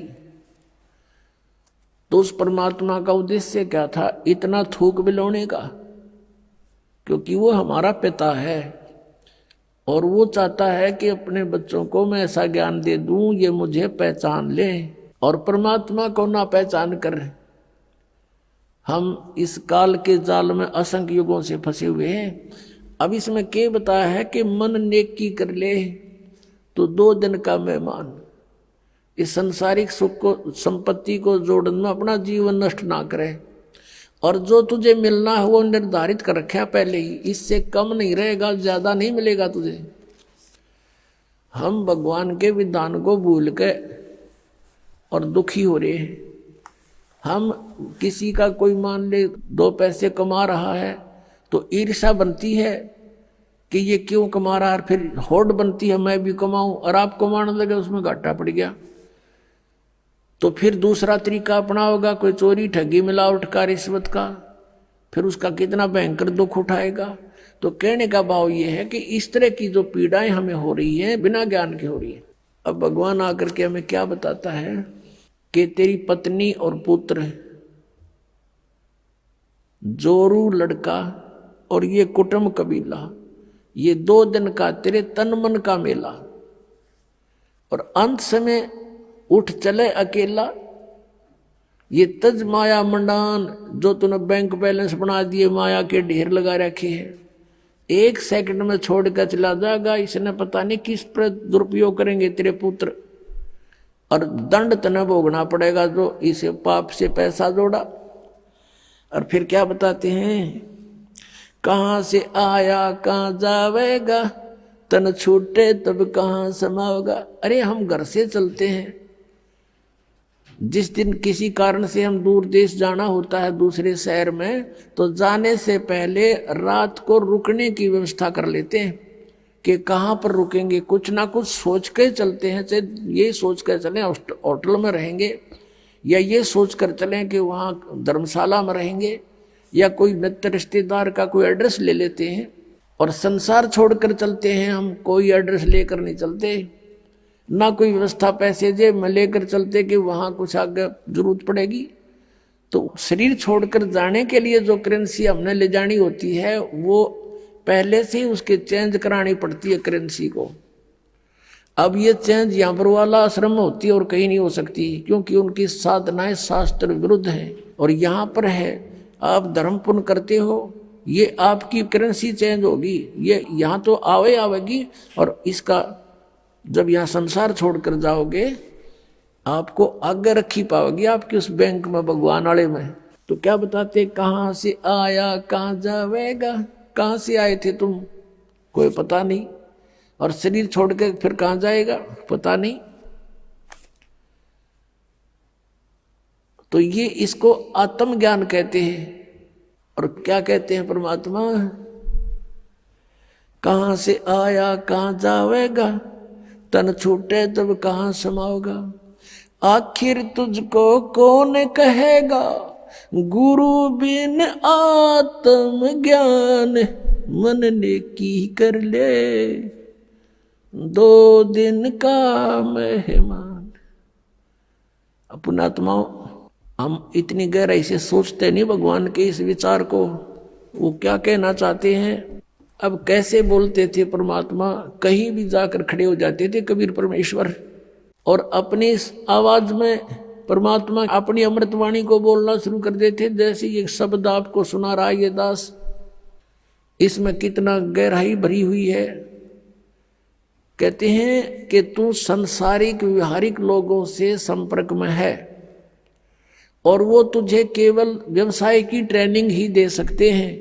तो उस परमात्मा का उद्देश्य क्या था इतना थूक बिलोने का? क्योंकि वो हमारा पिता है, और वो चाहता है कि अपने बच्चों को मैं ऐसा ज्ञान दे दूं ये मुझे पहचान ले, और परमात्मा को ना पहचान कर हम इस काल के जाल में असंख्य युगों से फंसे हुए हैं। अब इसमें क्या बताया है कि मन नेकी कर ले तो 2 दिन का मेहमान, इस संसारिक सुख को संपत्ति को जोड़ने में अपना जीवन नष्ट ना करे, और जो तुझे मिलना है वो निर्धारित कर रखा पहले ही, इससे कम नहीं रहेगा, ज्यादा नहीं मिलेगा तुझे। हम भगवान के विधान को भूल के और दुखी हो रहे हैं। हम किसी का कोई मान ले 2 पैसे कमा रहा है तो ईर्ष्या बनती है कि ये क्यों कमा रहा है, फिर होड़ बनती है मैं भी कमाऊं, और आप कमाने लगे उसमें घाटा पड़ गया तो फिर दूसरा तरीका अपना होगा, कोई चोरी ठगी मिलावट का रिश्वत का, फिर उसका कितना भयंकर दुख उठाएगा। तो कहने का भाव ये है कि इस तरह की जो पीड़ाएं हमें हो रही हैं बिना ज्ञान के हो रही है। अब भगवान आकर के हमें क्या बताता है कि तेरी पत्नी और पुत्र, जोरू लड़का और ये कुटुंब कबीला, ये 2 दिन का तेरे तन मन का मेला, और अंत समय उठ चले अकेला। ये तज माया मंडान जो तूने बैंक बैलेंस बना दिए, माया के ढेर लगा रखे हैं, 1 सेकंड में छोड़ कर चला जाएगा। इसने पता नहीं किस पर दुरुपयोग करेंगे तेरे पुत्र, और दंड तने भोगना पड़ेगा जो इसे पाप से पैसा जोड़ा। और फिर क्या बताते हैं, कहाँ से आया कहाँ जावेगा, तन छूटे तब कहाँ समाओगा। अरे हम घर से चलते हैं, जिस दिन किसी कारण से हम दूर देश जाना होता है दूसरे शहर में, तो जाने से पहले रात को रुकने की व्यवस्था कर लेते हैं कि कहाँ पर रुकेंगे, कुछ ना कुछ सोच के चलते हैं। चाहे ये सोच कर चलें होटल में रहेंगे, या ये सोच कर चलें कि वहाँ धर्मशाला में रहेंगे, या कोई मित्र रिश्तेदार का कोई एड्रेस ले लेते हैं। और संसार छोड़कर चलते हैं हम, कोई एड्रेस लेकर नहीं चलते, ना कोई व्यवस्था पैसे जेब में लेकर चलते कि वहाँ कुछ आगे जरूरत पड़ेगी। तो शरीर छोड़कर जाने के लिए जो करेंसी हमने ले जानी होती है वो पहले से ही उसके चेंज करानी पड़ती है करेंसी को। अब ये चेंज यहाँ पर वाला आश्रम में होती है और कहीं नहीं हो सकती, क्योंकि उनकी साधनाएं शास्त्र विरुद्ध हैं। और यहाँ पर है आप धर्म पुण्य करते हो, ये आपकी करेंसी चेंज होगी, ये यहाँ तो आवेगी, और इसका जब यहाँ संसार छोड़कर जाओगे आपको आगे रखी पाओगी आपकी उस बैंक में, भगवान वाले में। तो क्या बताते, कहाँ से आया कहाँ जावेगा, कहाँ से आए थे तुम कोई पता नहीं, और शरीर छोड़ के फिर कहाँ जाएगा पता नहीं। तो ये इसको आत्मज्ञान कहते हैं। और क्या कहते हैं परमात्मा, कहाँ से आया कहाँ जावेगा, तन छूटे तब कहाँ समाओगा। आखिर तुझको कौन कहेगा, गुरु बिन आत्म ज्ञान, मन ने की कर ले 2 दिन का मेहमान। अपने आत्माओं, हम इतनी गहराई से सोचते नहीं भगवान के इस विचार को, वो क्या कहना चाहते हैं। अब कैसे बोलते थे परमात्मा, कहीं भी जाकर खड़े हो जाते थे कबीर परमेश्वर, और अपनी इस आवाज में परमात्मा अपनी अमृतवाणी को बोलना शुरू कर देते। जैसे ये शब्द आपको सुना रहा है ये दास, इसमें कितना गहराई भरी हुई है। कहते हैं कि तू संसारिक व्यवहारिक लोगों से संपर्क में है, और वो तुझे केवल व्यवसाय की ट्रेनिंग ही दे सकते हैं,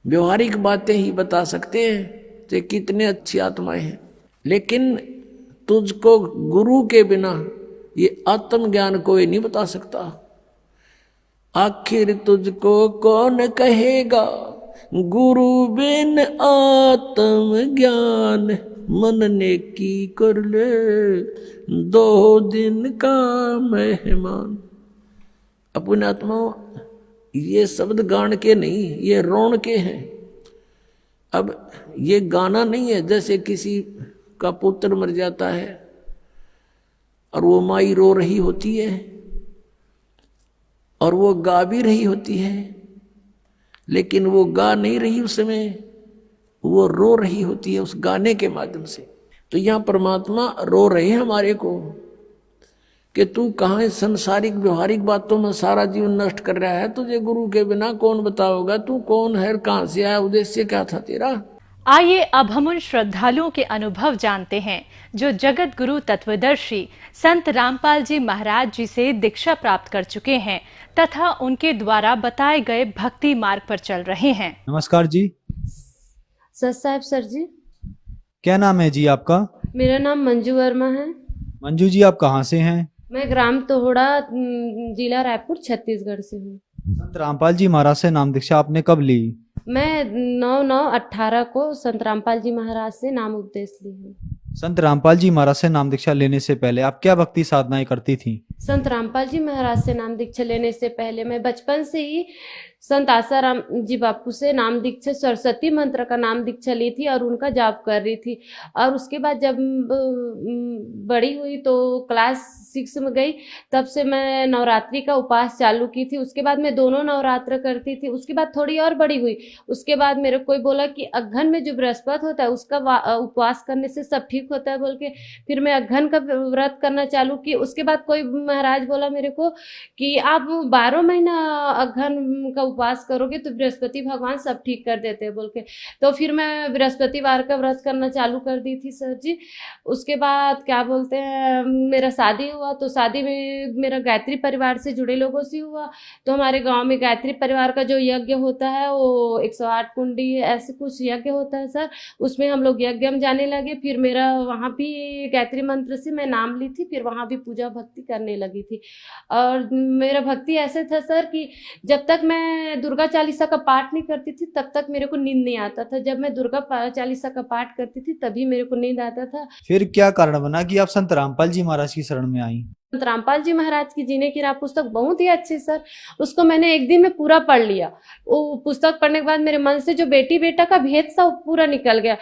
व्यवहारिक बातें ही बता सकते हैं कि कितने अच्छी आत्माएं हैं। लेकिन तुझको गुरु के बिना ये आत्मज्ञान कोई नहीं बता सकता। आखिर तुझको कौन कहेगा, गुरु बिन आत्म ज्ञान, मन ने की कर ले 2 दिन का मेहमान। अपने आत्माओं, ये शब्द गान के नहीं, ये रोण के हैं। अब ये गाना नहीं है, जैसे किसी का पुत्र मर जाता है और वो माई रो रही होती है और वो गा भी रही होती है, लेकिन वो गा नहीं रही उस समय, वो रो रही होती है उस गाने के माध्यम से। तो यहाँ परमात्मा रो रहे हैं हमारे को कि तू कहाँ संसारिक व्यवहारिक बातों में सारा जीवन नष्ट कर रहा है, तुझे गुरु के बिना कौन बताओगा, तू कौन है, कहाँ से आया, उद्देश्य क्या था तेरा। आइए अब हम उन श्रद्धालुओं के अनुभव जानते हैं जो जगत गुरु तत्वदर्शी संत रामपाल जी महाराज जी से दीक्षा प्राप्त कर चुके हैं तथा उनके द्वारा बताए गए भक्ति मार्ग पर चल रहे हैं। नमस्कार जी। सत साहब सर जी। क्या नाम है जी आपका? मेरा नाम मंजू वर्मा है। मंजू जी, आप कहाँ से हैं? मैं ग्राम तोहड़ा जिला रायपुर छत्तीसगढ़ से हूँ। संत रामपाल जी महाराज से नाम दीक्षा आपने कब ली? मैं 9/9/18 को संत रामपाल जी महाराज से नाम उपदेश ली हूँ। संत रामपाल जी महाराज से नाम दीक्षा लेने से पहले आप क्या भक्ति साधनाएं करती थी? संत रामपाल जी महाराज से नाम दीक्षा लेने से पहले मैं बचपन से ही संत आसाराम जी बापू से नाम दीक्षा, सरस्वती मंत्र का नाम दीक्षा ली थी और उनका जाप कर रही थी। और उसके बाद जब बड़ी हुई तो क्लास 6 में गई, तब से मैं नवरात्रि का उपास चालू की थी। उसके बाद मैं दोनों नवरात्र करती थी। उसके बाद थोड़ी और बड़ी हुई, उसके बाद मेरे कोई बोला कि अघन में जो बृहस्पति होता है उसका उपवास करने से सब ठीक होता है बोल के फिर मैं अघन का व्रत करना चालू की। उसके बाद कोई महाराज बोला मेरे को कि आप 12 महीना अघन का उपवास करोगे तो बृहस्पति भगवान सब ठीक कर देते हैं बोल के। तो फिर मैं बृहस्पतिवार का व्रत करना चालू कर दी थी सर जी। उसके बाद क्या बोलते हैं, मेरा शादी हुआ तो शादी में मेरा गायत्री परिवार से जुड़े लोगों से हुआ। तो हमारे गांव में गायत्री परिवार का जो यज्ञ होता है वो 108 कुंडी ऐसे कुछ यज्ञ होता है सर, उसमें हम लोग यज्ञ में जाने लगे। फिर मेरा वहाँ भी गायत्री मंत्र से मैं नाम ली थी, फिर वहाँ भी पूजा भक्ति करने लगी थी। और मेरा भक्ति ऐसे था सर कि जब तक मैं दुर्गा चालीसा का पाठ नहीं करती थी तब तक मेरे को नींद नहीं आता था। जब मैं दुर्गा चालीसा का पाठ करती थी तभी मेरे को नींद आता था। फिर क्या कारण बना कि आप संत रामपाल जी महाराज की शरण में आई? संत रामपाल जी महाराज की जीने की राह पुस्तक बहुत ही अच्छी सर, उसको मैंने एक दिन में पूरा पढ़ लिया। वो पुस्तक पढ़ने के बाद मेरे मन से जो बेटी बेटा का भेद था वो पूरा निकल गया।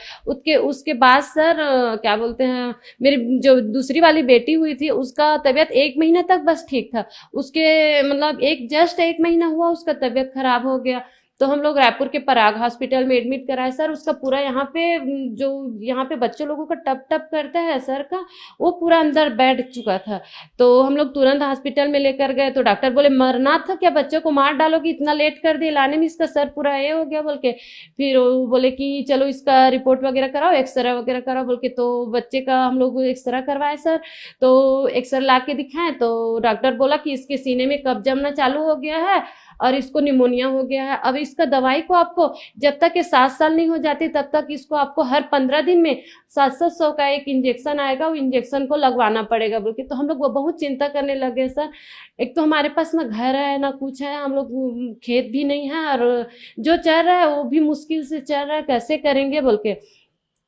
उसके बाद सर क्या बोलते हैं, मेरी जो दूसरी वाली बेटी हुई थी उसका तबीयत 1 महीना तक बस ठीक था। उसके मतलब जस्ट 1 महीना हुआ उसका तबीयत खराब हो गया। तो हम लोग रायपुर के पराग हॉस्पिटल में एडमिट कराए सर। उसका पूरा यहाँ पे बच्चों लोगों का टप टप करता है सर का, वो पूरा अंदर बैठ चुका था। तो हम लोग तुरंत हॉस्पिटल में लेकर गए तो डॉक्टर बोले मरना था क्या, बच्चों को मार डालोगी, इतना लेट कर दिए लाने में, इसका सर पूरा ये हो गया बोल के। फिर वो बोले कि चलो इसका रिपोर्ट वगैरह कराओ, एक्सरे वगैरह कराओ बोल के। तो बच्चे का हम लोग एक्सरे करवाए सर। तो एक्सरे ला के दिखाएं तो डॉक्टर बोला कि इसके सीने में कब्ज जमना चालू हो गया है और इसको निमोनिया हो गया है। अब इसका दवाई को आपको जब तक ये 7 साल नहीं हो जाती तब तक इसको आपको हर 15 दिन में 700 का एक इंजेक्शन आएगा, वो इंजेक्शन को लगवाना पड़ेगा बोल के। तो हम लोग वो बहुत चिंता करने लगे सर। एक तो हमारे पास ना घर है ना कुछ है, हम लोग खेत भी नहीं है और जो चल रहा है वो भी मुश्किल से चल रहा है, कैसे करेंगे बोल के।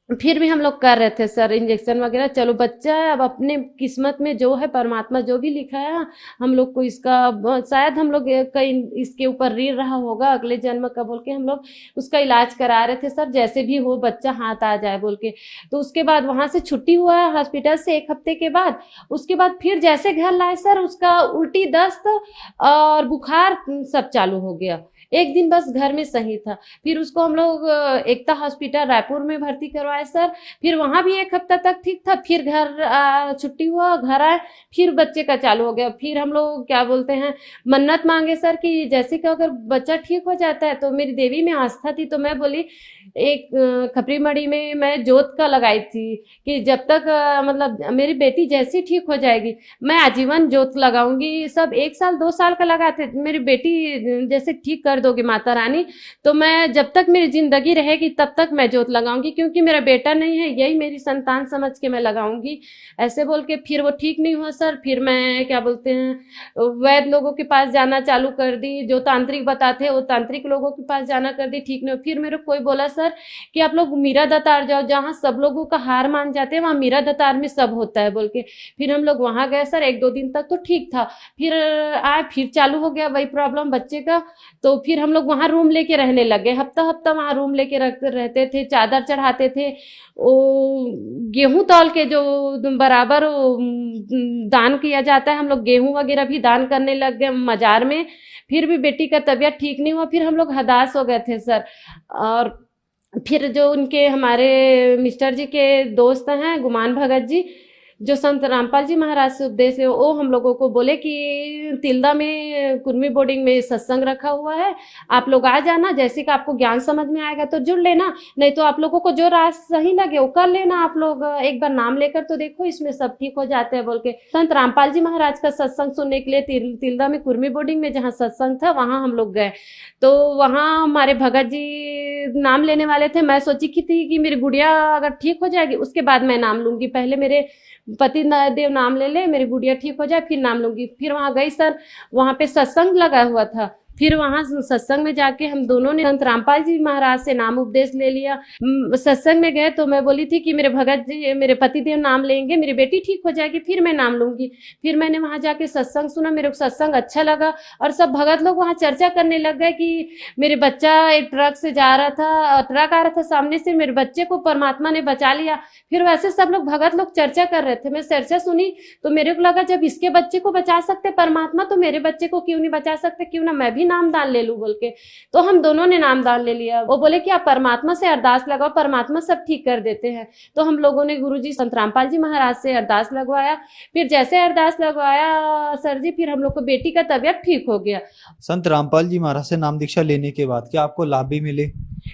फिर भी हम लोग कर रहे थे सर इंजेक्शन वगैरह। चलो बच्चा है, अब अपने किस्मत में जो है परमात्मा जो भी लिखा है हम लोग को इसका शायद हम लोग कहीं इसके ऊपर ऋण रहा होगा अगले जन्म का बोल के हम लोग उसका इलाज करा रहे थे सर, जैसे भी हो बच्चा हाथ आ जाए बोल के। तो उसके बाद वहां से छुट्टी हुआ हॉस्पिटल से 1 हफ्ते के बाद। उसके बाद फिर जैसे घर लाए सर उसका उल्टी दस्त और बुखार सब चालू हो गया। एक दिन बस घर में सही था। फिर उसको हम लोग एकता हॉस्पिटल रायपुर में भर्ती करवाए सर। फिर वहां भी 1 हफ्ता तक ठीक था। फिर घर छुट्टी हुआ, घर आए, फिर बच्चे का चालू हो गया। फिर हम लोग क्या बोलते हैं मन्नत मांगे सर कि जैसे कि अगर बच्चा ठीक हो जाता है, तो मेरी देवी में आस्था थी तो मैं बोली एक खपरी मड़ी में मैं जोत का लगाई थी कि जब तक मतलब मेरी बेटी जैसी ठीक हो जाएगी मैं आजीवन जोत लगाऊंगी। सब 1 साल 2 साल का लगाते, मेरी बेटी जैसे ठीक कर दोगे माता रानी तो मैं जब तक मेरी जिंदगी रहेगी तब तक मैं जोत लगाऊंगी, क्योंकि मेरा बेटा नहीं है, यही मेरी संतान समझ के मैं लगाऊंगी ऐसे बोल के। फिर वो ठीक नहीं हुआ सर। फिर मैं क्या बोलते हैं वैद्य लोगों के पास जाना चालू कर दी, जो तांत्रिक बताते हैं वो तांत्रिक लोगों के पास जाना कर दी, ठीक नहीं। फिर मेरे कोई बोला सर कि आप लोग मीरा दतार जाओ, जहाँ सब लोगों का हार मान जाते हैं वहाँ मीरा दतार में सब होता है बोल के। फिर हम लोग वहां गए सर। 1-2 दिन तक तो ठीक था। फिर आए, फिर चालू हो गया वही प्रॉब्लम बच्चे का। तो फिर हम लोग वहां रूम लेके रहने लगे, हफ्ता हफ्ता वहां रूम लेके रहते थे, चादर चढ़ाते थे, वो गेहूं तौल के जो बराबर दान किया जाता है, हम लोग गेहूं वगैरह भी दान करने लग गए मजार में। फिर भी बेटी का तबीयत ठीक नहीं हुआ। फिर हम लोग हदास हो गए थे सर। और फिर जो उनके हमारे मिस्टर जी के दोस्त हैं गुमान भगत जी, जो संत रामपाल जी महाराज से उपदेश है, वो हम लोगों को बोले कि तिल्दा में कुर्मी बोर्डिंग में सत्संग रखा हुआ है, आप लोग आ जाना, जैसे कि आपको ज्ञान समझ में आएगा तो जुड़ लेना, नहीं तो आप लोगों को जो राह सही लगे वो कर लेना, आप लोग एक बार नाम लेकर तो देखो, इसमें सब ठीक हो जाते हैं बोल के। संत रामपाल जी महाराज का सत्संग सुनने के लिए तिल्दा में कुर्मी बोर्डिंग में जहाँ सत्संग था वहां हम लोग गए। तो वहां हमारे भगत जी नाम लेने वाले थे। मैं सोची की थी कि मेरी गुड़िया अगर ठीक हो जाएगी उसके बाद मैं नाम लूंगी, पहले मेरे पति देव नाम ले मेरी गुड़िया ठीक हो जाए फिर नाम लूंगी। फिर वहां गई सर, वहां पे सत्संग लगा हुआ था। फिर वहां सत्संग में जाके हम दोनों ने संत रामपाल जी महाराज से नाम उपदेश ले लिया। सत्संग में गए तो मैं बोली थी कि मेरे भगत जी मेरे पति देव नाम लेंगे, मेरी बेटी ठीक हो जाएगी फिर मैं नाम लूंगी। फिर मैंने वहां जाके सत्संग सुना, मेरे को सत्संग अच्छा लगा और सब भगत लोग वहां चर्चा करने लग गए कि मेरे बच्चा एक ट्रक से जा रहा था, ट्रक आ रहा था सामने से, मेरे बच्चे को परमात्मा ने बचा लिया। फिर वैसे सब लोग भगत लोग चर्चा कर रहे थे, मैं चर्चा सुनी तो मेरे को लगा जब इसके बच्चे को बचा सकते परमात्मा तो मेरे बच्चे को क्यों नहीं बचा सकते, क्यों ना मैं भी नामदान ले लूं बोल के। तो हम दोनों ने नामदान ले लिया। वो बोले कि आप परमात्मा से अरदास लगाओ, परमात्मा सब ठीक कर देते हैं। तो हम लोगों ने गुरुजी संत रामपाल जी महाराज से अरदास लगवाया। फिर जैसे अरदास लगवाया सर जी, फिर हम लोग को बेटी का तबीयत ठीक हो गया। संत रामपाल जी महाराज से नाम दीक्षा लेने के बाद क्या आपको लाभ भी मिले?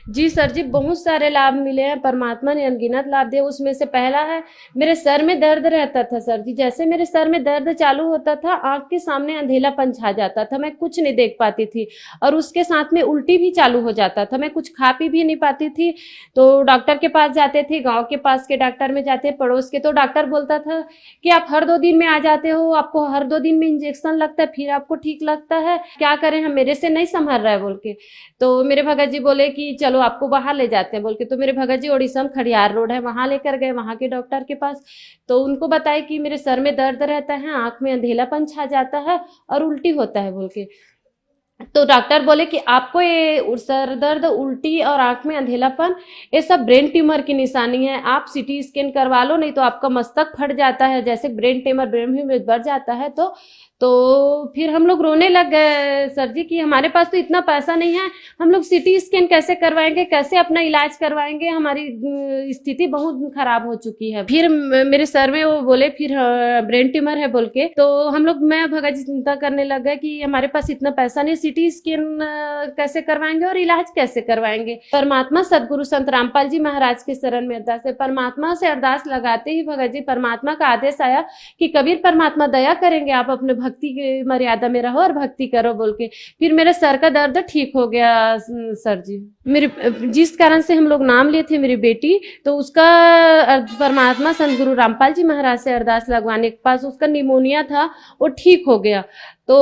जी सर जी, बहुत सारे लाभ मिले हैं, परमात्मा ने अनगिनत लाभ दिए। उसमें से पहला है मेरे सर में दर्द रहता था सर जी, जैसे मेरे सर में दर्द चालू होता था आंख के सामने अंधेलापन छा जाता था, मैं कुछ नहीं देख पाती थी और उसके साथ में उल्टी भी चालू हो जाता था, मैं कुछ खा पी भी नहीं पाती थी। तो डॉक्टर के पास जाते थे, गांव के पास के डॉक्टर में जाते पड़ोस के, तो डॉक्टर बोलता था कि आप हर 2 दिन में आ जाते हो, आपको हर 2 दिन में इंजेक्शन लगता है फिर आपको ठीक लगता है, क्या करें हम, मेरे से नहीं संभल रहा है बोल के। तो मेरे भगत जी बोले कि चलो आपको बाहर ले जाते हैं बोल के। तो मेरे भगत जी ओडिशा में खड़ियार रोड है वहां लेकर गए, वहां के डॉक्टर के पास। तो उनको बताया कि मेरे सर में दर्द रहता है, आंख में अंधेलापन छा जाता है और उल्टी होता है बोल के। तो डॉक्टर बोले कि आपको ये सर दर्द, उल्टी और आंख में अंधेलापन ये सब ब्रेन ट्यूमर की निशानी है, आप सीटी स्कैन करवा लो नहीं तो आपका मस्तक फट जाता है, जैसे ब्रेन ट्यूमर ब्रेन में बढ़ जाता है। तो फिर हम लोग रोने लग गए सर जी कि हमारे पास तो इतना पैसा नहीं है, हम लोग सीटी स्कैन कैसे करवाएंगे, कैसे अपना इलाज करवाएंगे, हमारी स्थिति बहुत खराब हो चुकी है। फिर मेरे सर में वो बोले फिर ब्रेन ट्यूमर है बोल के। तो हम लोग, मैं भगत जी चिंता करने लग गए कि हमारे पास इतना पैसा नहीं, सीटी स्कैन कैसे करवाएंगे और इलाज कैसे करवाएंगे। परमात्मा सदगुरु संत रामपाल जी महाराज के शरण में अरदास है। परमात्मा से अरदास लगाते ही भगत जी परमात्मा का आदेश आया कि कबीर परमात्मा दया करेंगे, आप अपने भक्ति की मर्यादा में रहो और भक्ति करो बोल के। फिर मेरे सर का दर्द ठीक हो गया सर जी। मेरे जिस कारण से हम लोग नाम लिए थे मेरी बेटी, तो उसका परमात्मा संत गुरु रामपाल जी महाराज से अरदास लगवाने के पास उसका निमोनिया था वो ठीक हो गया। तो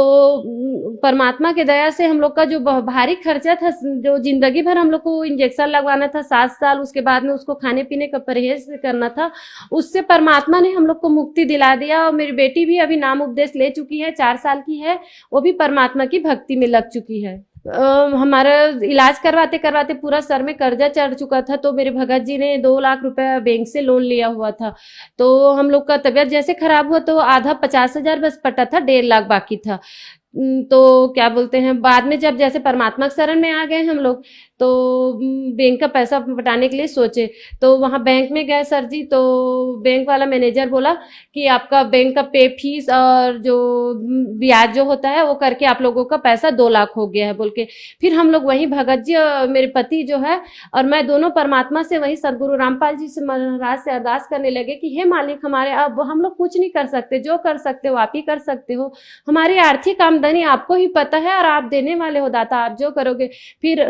परमात्मा के दया से हम लोग का जो भारी खर्चा था, जो जिंदगी भर हम लोग को इंजेक्शन लगवाना था 7 साल, उसके बाद में उसको खाने पीने का परहेज करना था, उससे परमात्मा ने हम लोग को मुक्ति दिला दिया। और मेरी बेटी भी अभी नाम उपदेश ले चुकी है, 4 साल की है, वो भी परमात्मा की भक्ति में लग चुकी है। हमारा इलाज करवाते करवाते पूरा सर में कर्जा चढ़ चुका था, तो मेरे भगत जी ने 2 लाख रुपए बैंक से लोन लिया हुआ था। तो हम लोग का तबीयत जैसे खराब हुआ तो आधा 50,000 बस पटा था, 1.5 लाख बाकी था। तो क्या बोलते हैं, बाद में जब जैसे परमात्मा के शरण में आ गए हम लोग, तो बैंक का पैसा पटाने के लिए सोचे, तो वहाँ बैंक में गए सर जी। तो बैंक वाला मैनेजर बोला कि आपका बैंक का पे फीस और जो ब्याज जो होता है वो करके आप लोगों का पैसा 2 लाख हो गया है बोल के। फिर हम लोग वहीं भगत जी और मेरे पति जो है और मैं दोनों परमात्मा से वही सदगुरु रामपाल जी से महाराज से अरदास करने लगे कि हे मालिक हमारे, अब हम लोग कुछ नहीं कर सकते, जो कर सकते हो आप ही कर सकते हो, हमारी आर्थिक आमदनी आपको ही पता है और आप देने वाले हो दाता, आप जो करोगे। फिर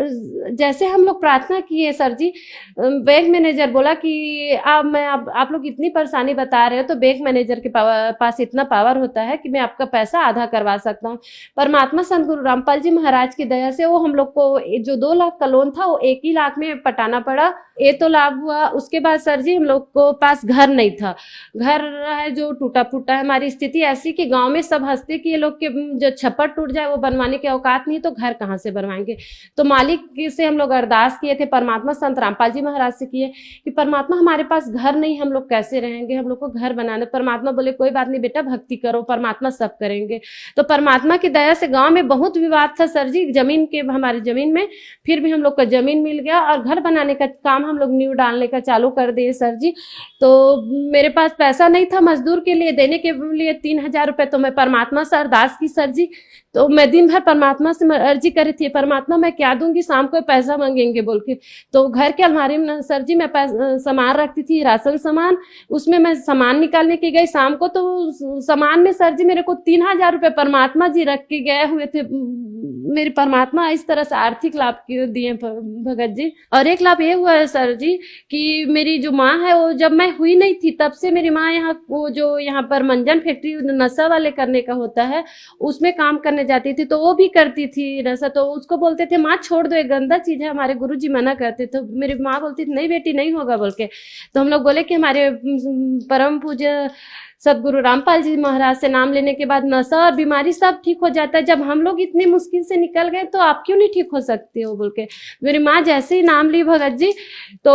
जैसे हम लोग प्रार्थना किए सर जी, बैंक मैनेजर बोला कि आप लोग इतनी परेशानी बता रहे हो तो बैंक मैनेजर के पास इतना पावर होता है कि मैं आपका पैसा आधा करवा सकता हूँ। परमात्मा संत गुरु रामपाल जी महाराज की दया से वो हम लोग को जो 2 लाख का लोन था वो 1 ही लाख में पटाना पड़ा। ये तो लाभ हुआ। उसके बाद सर जी हम लोग को पास घर नहीं था, घर है जो टूटा फूटा है। हमारी स्थिति ऐसी कि गांव में सब हंसते कि ये लोग के जो छप्पर टूट जाए वो बनवाने के औकात नहीं, तो घर कहाँ से बनवाएंगे। तो मालिक से हम लोग अरदास किए थे, परमात्मा संत रामपाल जी महाराज से किए कि परमात्मा हमारे पास घर नहीं, हम लोग कैसे रहेंगे, हम लोग को घर बनाना। परमात्मा बोले कोई बात नहीं बेटा, भक्ति करो, परमात्मा सब करेंगे। तो परमात्मा की दया से गांव में बहुत विवाद था सर जी जमीन के, हमारी जमीन में, फिर भी हम लोग को जमीन मिल गया और घर बनाने का काम हम लोग नींव डालने का चालू कर दिए सर जी। तो मेरे पास पैसा नहीं था मजदूर के लिए देने के लिए 3,000 रुपए, तो मैं परमात्मा से अरदास की सर जी। तो मैं दिन भर परमात्मा से अर्जी करी थी, परमात्मा मैं क्या दूंगी, शाम को पैसा मांगेंगे बोल के। तो घर के अलमारी में सर जी मैं सामान रखती थी, राशन सामान, उसमें मैं सामान निकालने की गई शाम को, तो सामान में सर जी मेरे को 3,000 रुपए परमात्मा जी रख के गए हुए थे। मेरे परमात्मा इस तरह से आर्थिक लाभ दिए भगत जी। और एक लाभ ये हुआ है सर जी कि मेरी जो माँ है वो जब मैं हुई नहीं थी तब से मेरी माँ यहाँ, वो जो यहाँ पर मंजन फैक्ट्री नशा वाले करने का होता है उसमें काम करने जाती थी, तो वो भी करती थी नशा। तो उसको बोलते थे माँ छोड़ दो, ये गंदा चीज है, हमारे गुरुजी मना करते। तो मेरी माँ बोलती थी नहीं बेटी नहीं होगा बोल के। तो हम लोग बोले कि हमारे परम पूज्य सदगुरु रामपाल जी महाराज से नाम लेने के बाद नशा और बीमारी सब ठीक हो जाता है। जब हम लोग इतनी मुश्किल से निकल गए तो आप क्यों नहीं ठीक हो सकते हो बोल के। मेरी माँ जैसे ही नाम ली भगत जी तो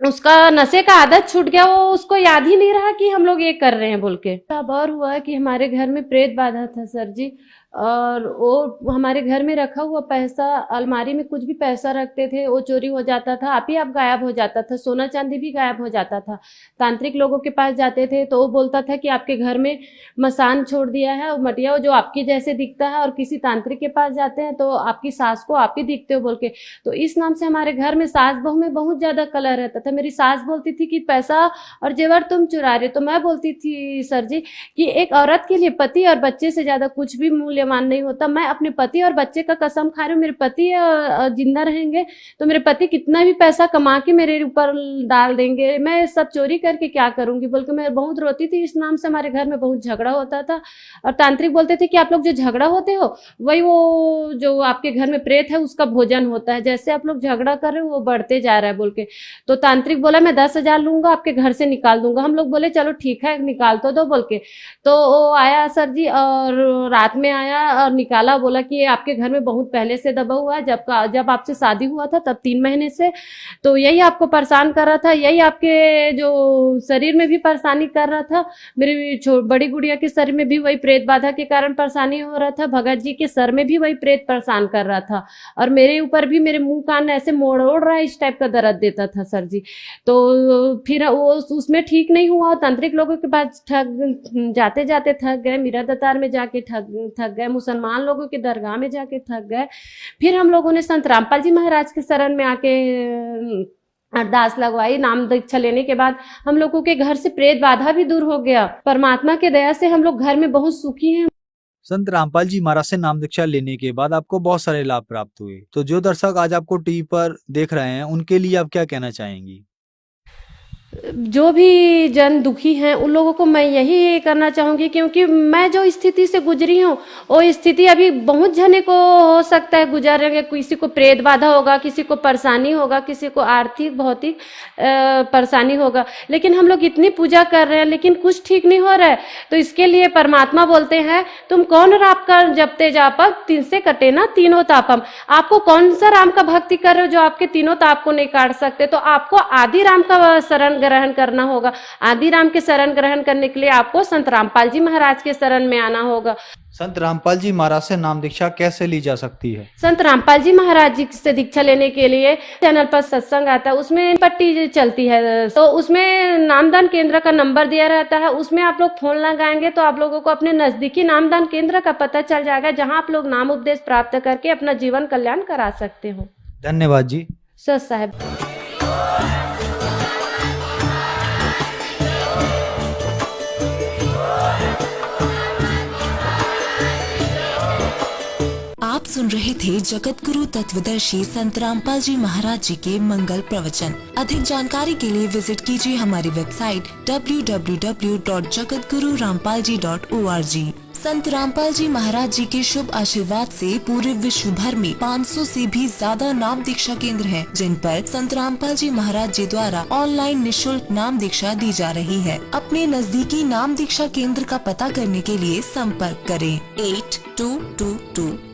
उसका नशे का आदत छूट गया, वो उसको याद ही नहीं रहा कि हम लोग ये कर रहे हैं बोल के। अब और हुआ कि हमारे घर में प्रेत बाधा था सर जी, और वो हमारे घर में रखा हुआ पैसा, अलमारी में कुछ भी पैसा रखते थे वो चोरी हो जाता था, आप ही आप गायब हो जाता था, सोना चांदी भी गायब हो जाता था। तांत्रिक लोगों के पास जाते थे तो वो बोलता था कि आपके घर में मसान छोड़ दिया है, मटिया जो आपकी जैसे दिखता है, और किसी तांत्रिक के पास जाते हैं तो आपकी सास को आप ही दिखते हो बोल के। तो इस नाम से हमारे घर में सास बहू में बहुत ज्यादा कलह रहता था। मेरी सास बोलती थी कि पैसा और जेवर तुम चुरा रहे, तो मैं बोलती थी सर जी कि एक औरत के लिए पति और बच्चे से ज्यादा कुछ भी मूल्यवान नहीं होता। मैं अपने पति और बच्चे का कसम खा रही हूँ, मेरे पति जिंदा रहेंगे तो मेरे पति कितना भी पैसा कमा के मेरे ऊपर डाल देंगे, मैं सब चोरी करके क्या करूंगी बोल के मैं बहुत रोती थी। इस नाम से हमारे घर में बहुत झगड़ा होता था। और तांत्रिक बोलते थे कि आप लोग जो झगड़ा होते हो वही वो जो आपके घर में प्रेत है उसका भोजन होता है, जैसे आप लोग झगड़ा कर रहे हो वो बढ़ते जा रहा है बोल के। तो तांत्रिक बोला मैं 10,000 लूंगा, आपके घर से निकाल दूंगा। हम लोग बोले चलो ठीक है निकाल तो दो बोल के। तो वो आया सर जी और रात में आया और निकाला, बोला कि ये आपके घर में बहुत पहले से दबा हुआ है, जब आपसे शादी हुआ था तब 3 महीने से, तो यही आपको परेशान कर रहा था, यही आपके जो शरीर में भी परेशानी कर रहा था। मेरी बड़ी गुड़िया के शरीर में भी वही प्रेत बाधा के कारण परेशानी हो रहा था, भगत जी के सर में भी वही प्रेत परेशान कर रहा था, और मेरे ऊपर भी मेरे मुंह कान ऐसे मोड़ रहा है, इस टाइप का दर्द देता था सर जी। तो फिर वो उसमें ठीक नहीं हुआ, तांत्रिक लोगों के पास जाते जाते थक गए, मीरा दतार में जाके थक गए, मुसलमान लोगों के दरगाह में जाके थक गए। फिर हम लोगों ने संत रामपाल जी महाराज के शरण में आके अरदास लगवाई। नाम दीक्षा लेने के बाद हम लोगों के घर से प्रेत बाधा भी दूर हो गया। परमात्मा के दया से हम लोग घर में बहुत सुखी हैं। संत रामपाल जी महाराज से नाम दीक्षा लेने के बाद आपको बहुत सारे लाभ प्राप्त हुए, तो जो दर्शक आज आपको टीवी पर देख रहे हैं उनके लिए आप क्या कहना चाहेंगी? जो भी जन दुखी हैं उन लोगों को मैं यही करना चाहूंगी, क्योंकि मैं जो स्थिति से गुजरी हूँ वो स्थिति अभी बहुत जने को हो सकता है गुजरेंगे। किसी को प्रेत बाधा होगा, किसी को परेशानी होगा, किसी को आर्थिक भौतिक परेशानी होगा, लेकिन हम लोग इतनी पूजा कर रहे हैं लेकिन कुछ ठीक नहीं हो रहा है। तो इसके लिए परमात्मा बोलते हैं तुम कौन राम का जपते जापक, 3 से कटे ना तीनों तापम। आपको कौन सा राम का भक्ति कर रहे हो जो आपके तीनों ताप को नहीं काट सकते? तो आपको आदि राम का शरण ग्रहण करना होगा। आदि राम के शरण ग्रहण करने के लिए आपको संत रामपाल जी महाराज के शरण में आना होगा। संत रामपाल जी महाराज से नाम दीक्षा कैसे ली जा सकती है? संत रामपाल जी महाराज जी से दीक्षा लेने के लिए चैनल पर सत्संग आता है, उसमें पट्टी चलती है, तो उसमें नामदान केंद्र का नंबर दिया रहता है। उसमें आप लोग फोन लगाएंगे तो आप लोगों को अपने नजदीकी नामदान केंद्र का पता चल जाएगा, जहां आप लोग नाम उपदेश प्राप्त करके अपना जीवन कल्याण करा सकते हो। धन्यवाद जी। सर साहब। आप सुन रहे थे जगत गुरु तत्वदर्शी संत रामपाल जी महाराज जी के मंगल प्रवचन। अधिक जानकारी के लिए विजिट कीजिए हमारी वेबसाइट www.jagatgururampalji.org। संत रामपाल जी महाराज जी के शुभ आशीर्वाद से पूरे विश्व भर में 500 से भी ज्यादा नाम दीक्षा केंद्र हैं, जिन पर संत रामपाल जी महाराज जी द्वारा ऑनलाइन निशुल्क नाम दीक्षा दी जा रही है। अपने नजदीकी नाम दीक्षा केंद्र का पता करने के लिए संपर्क करें 8222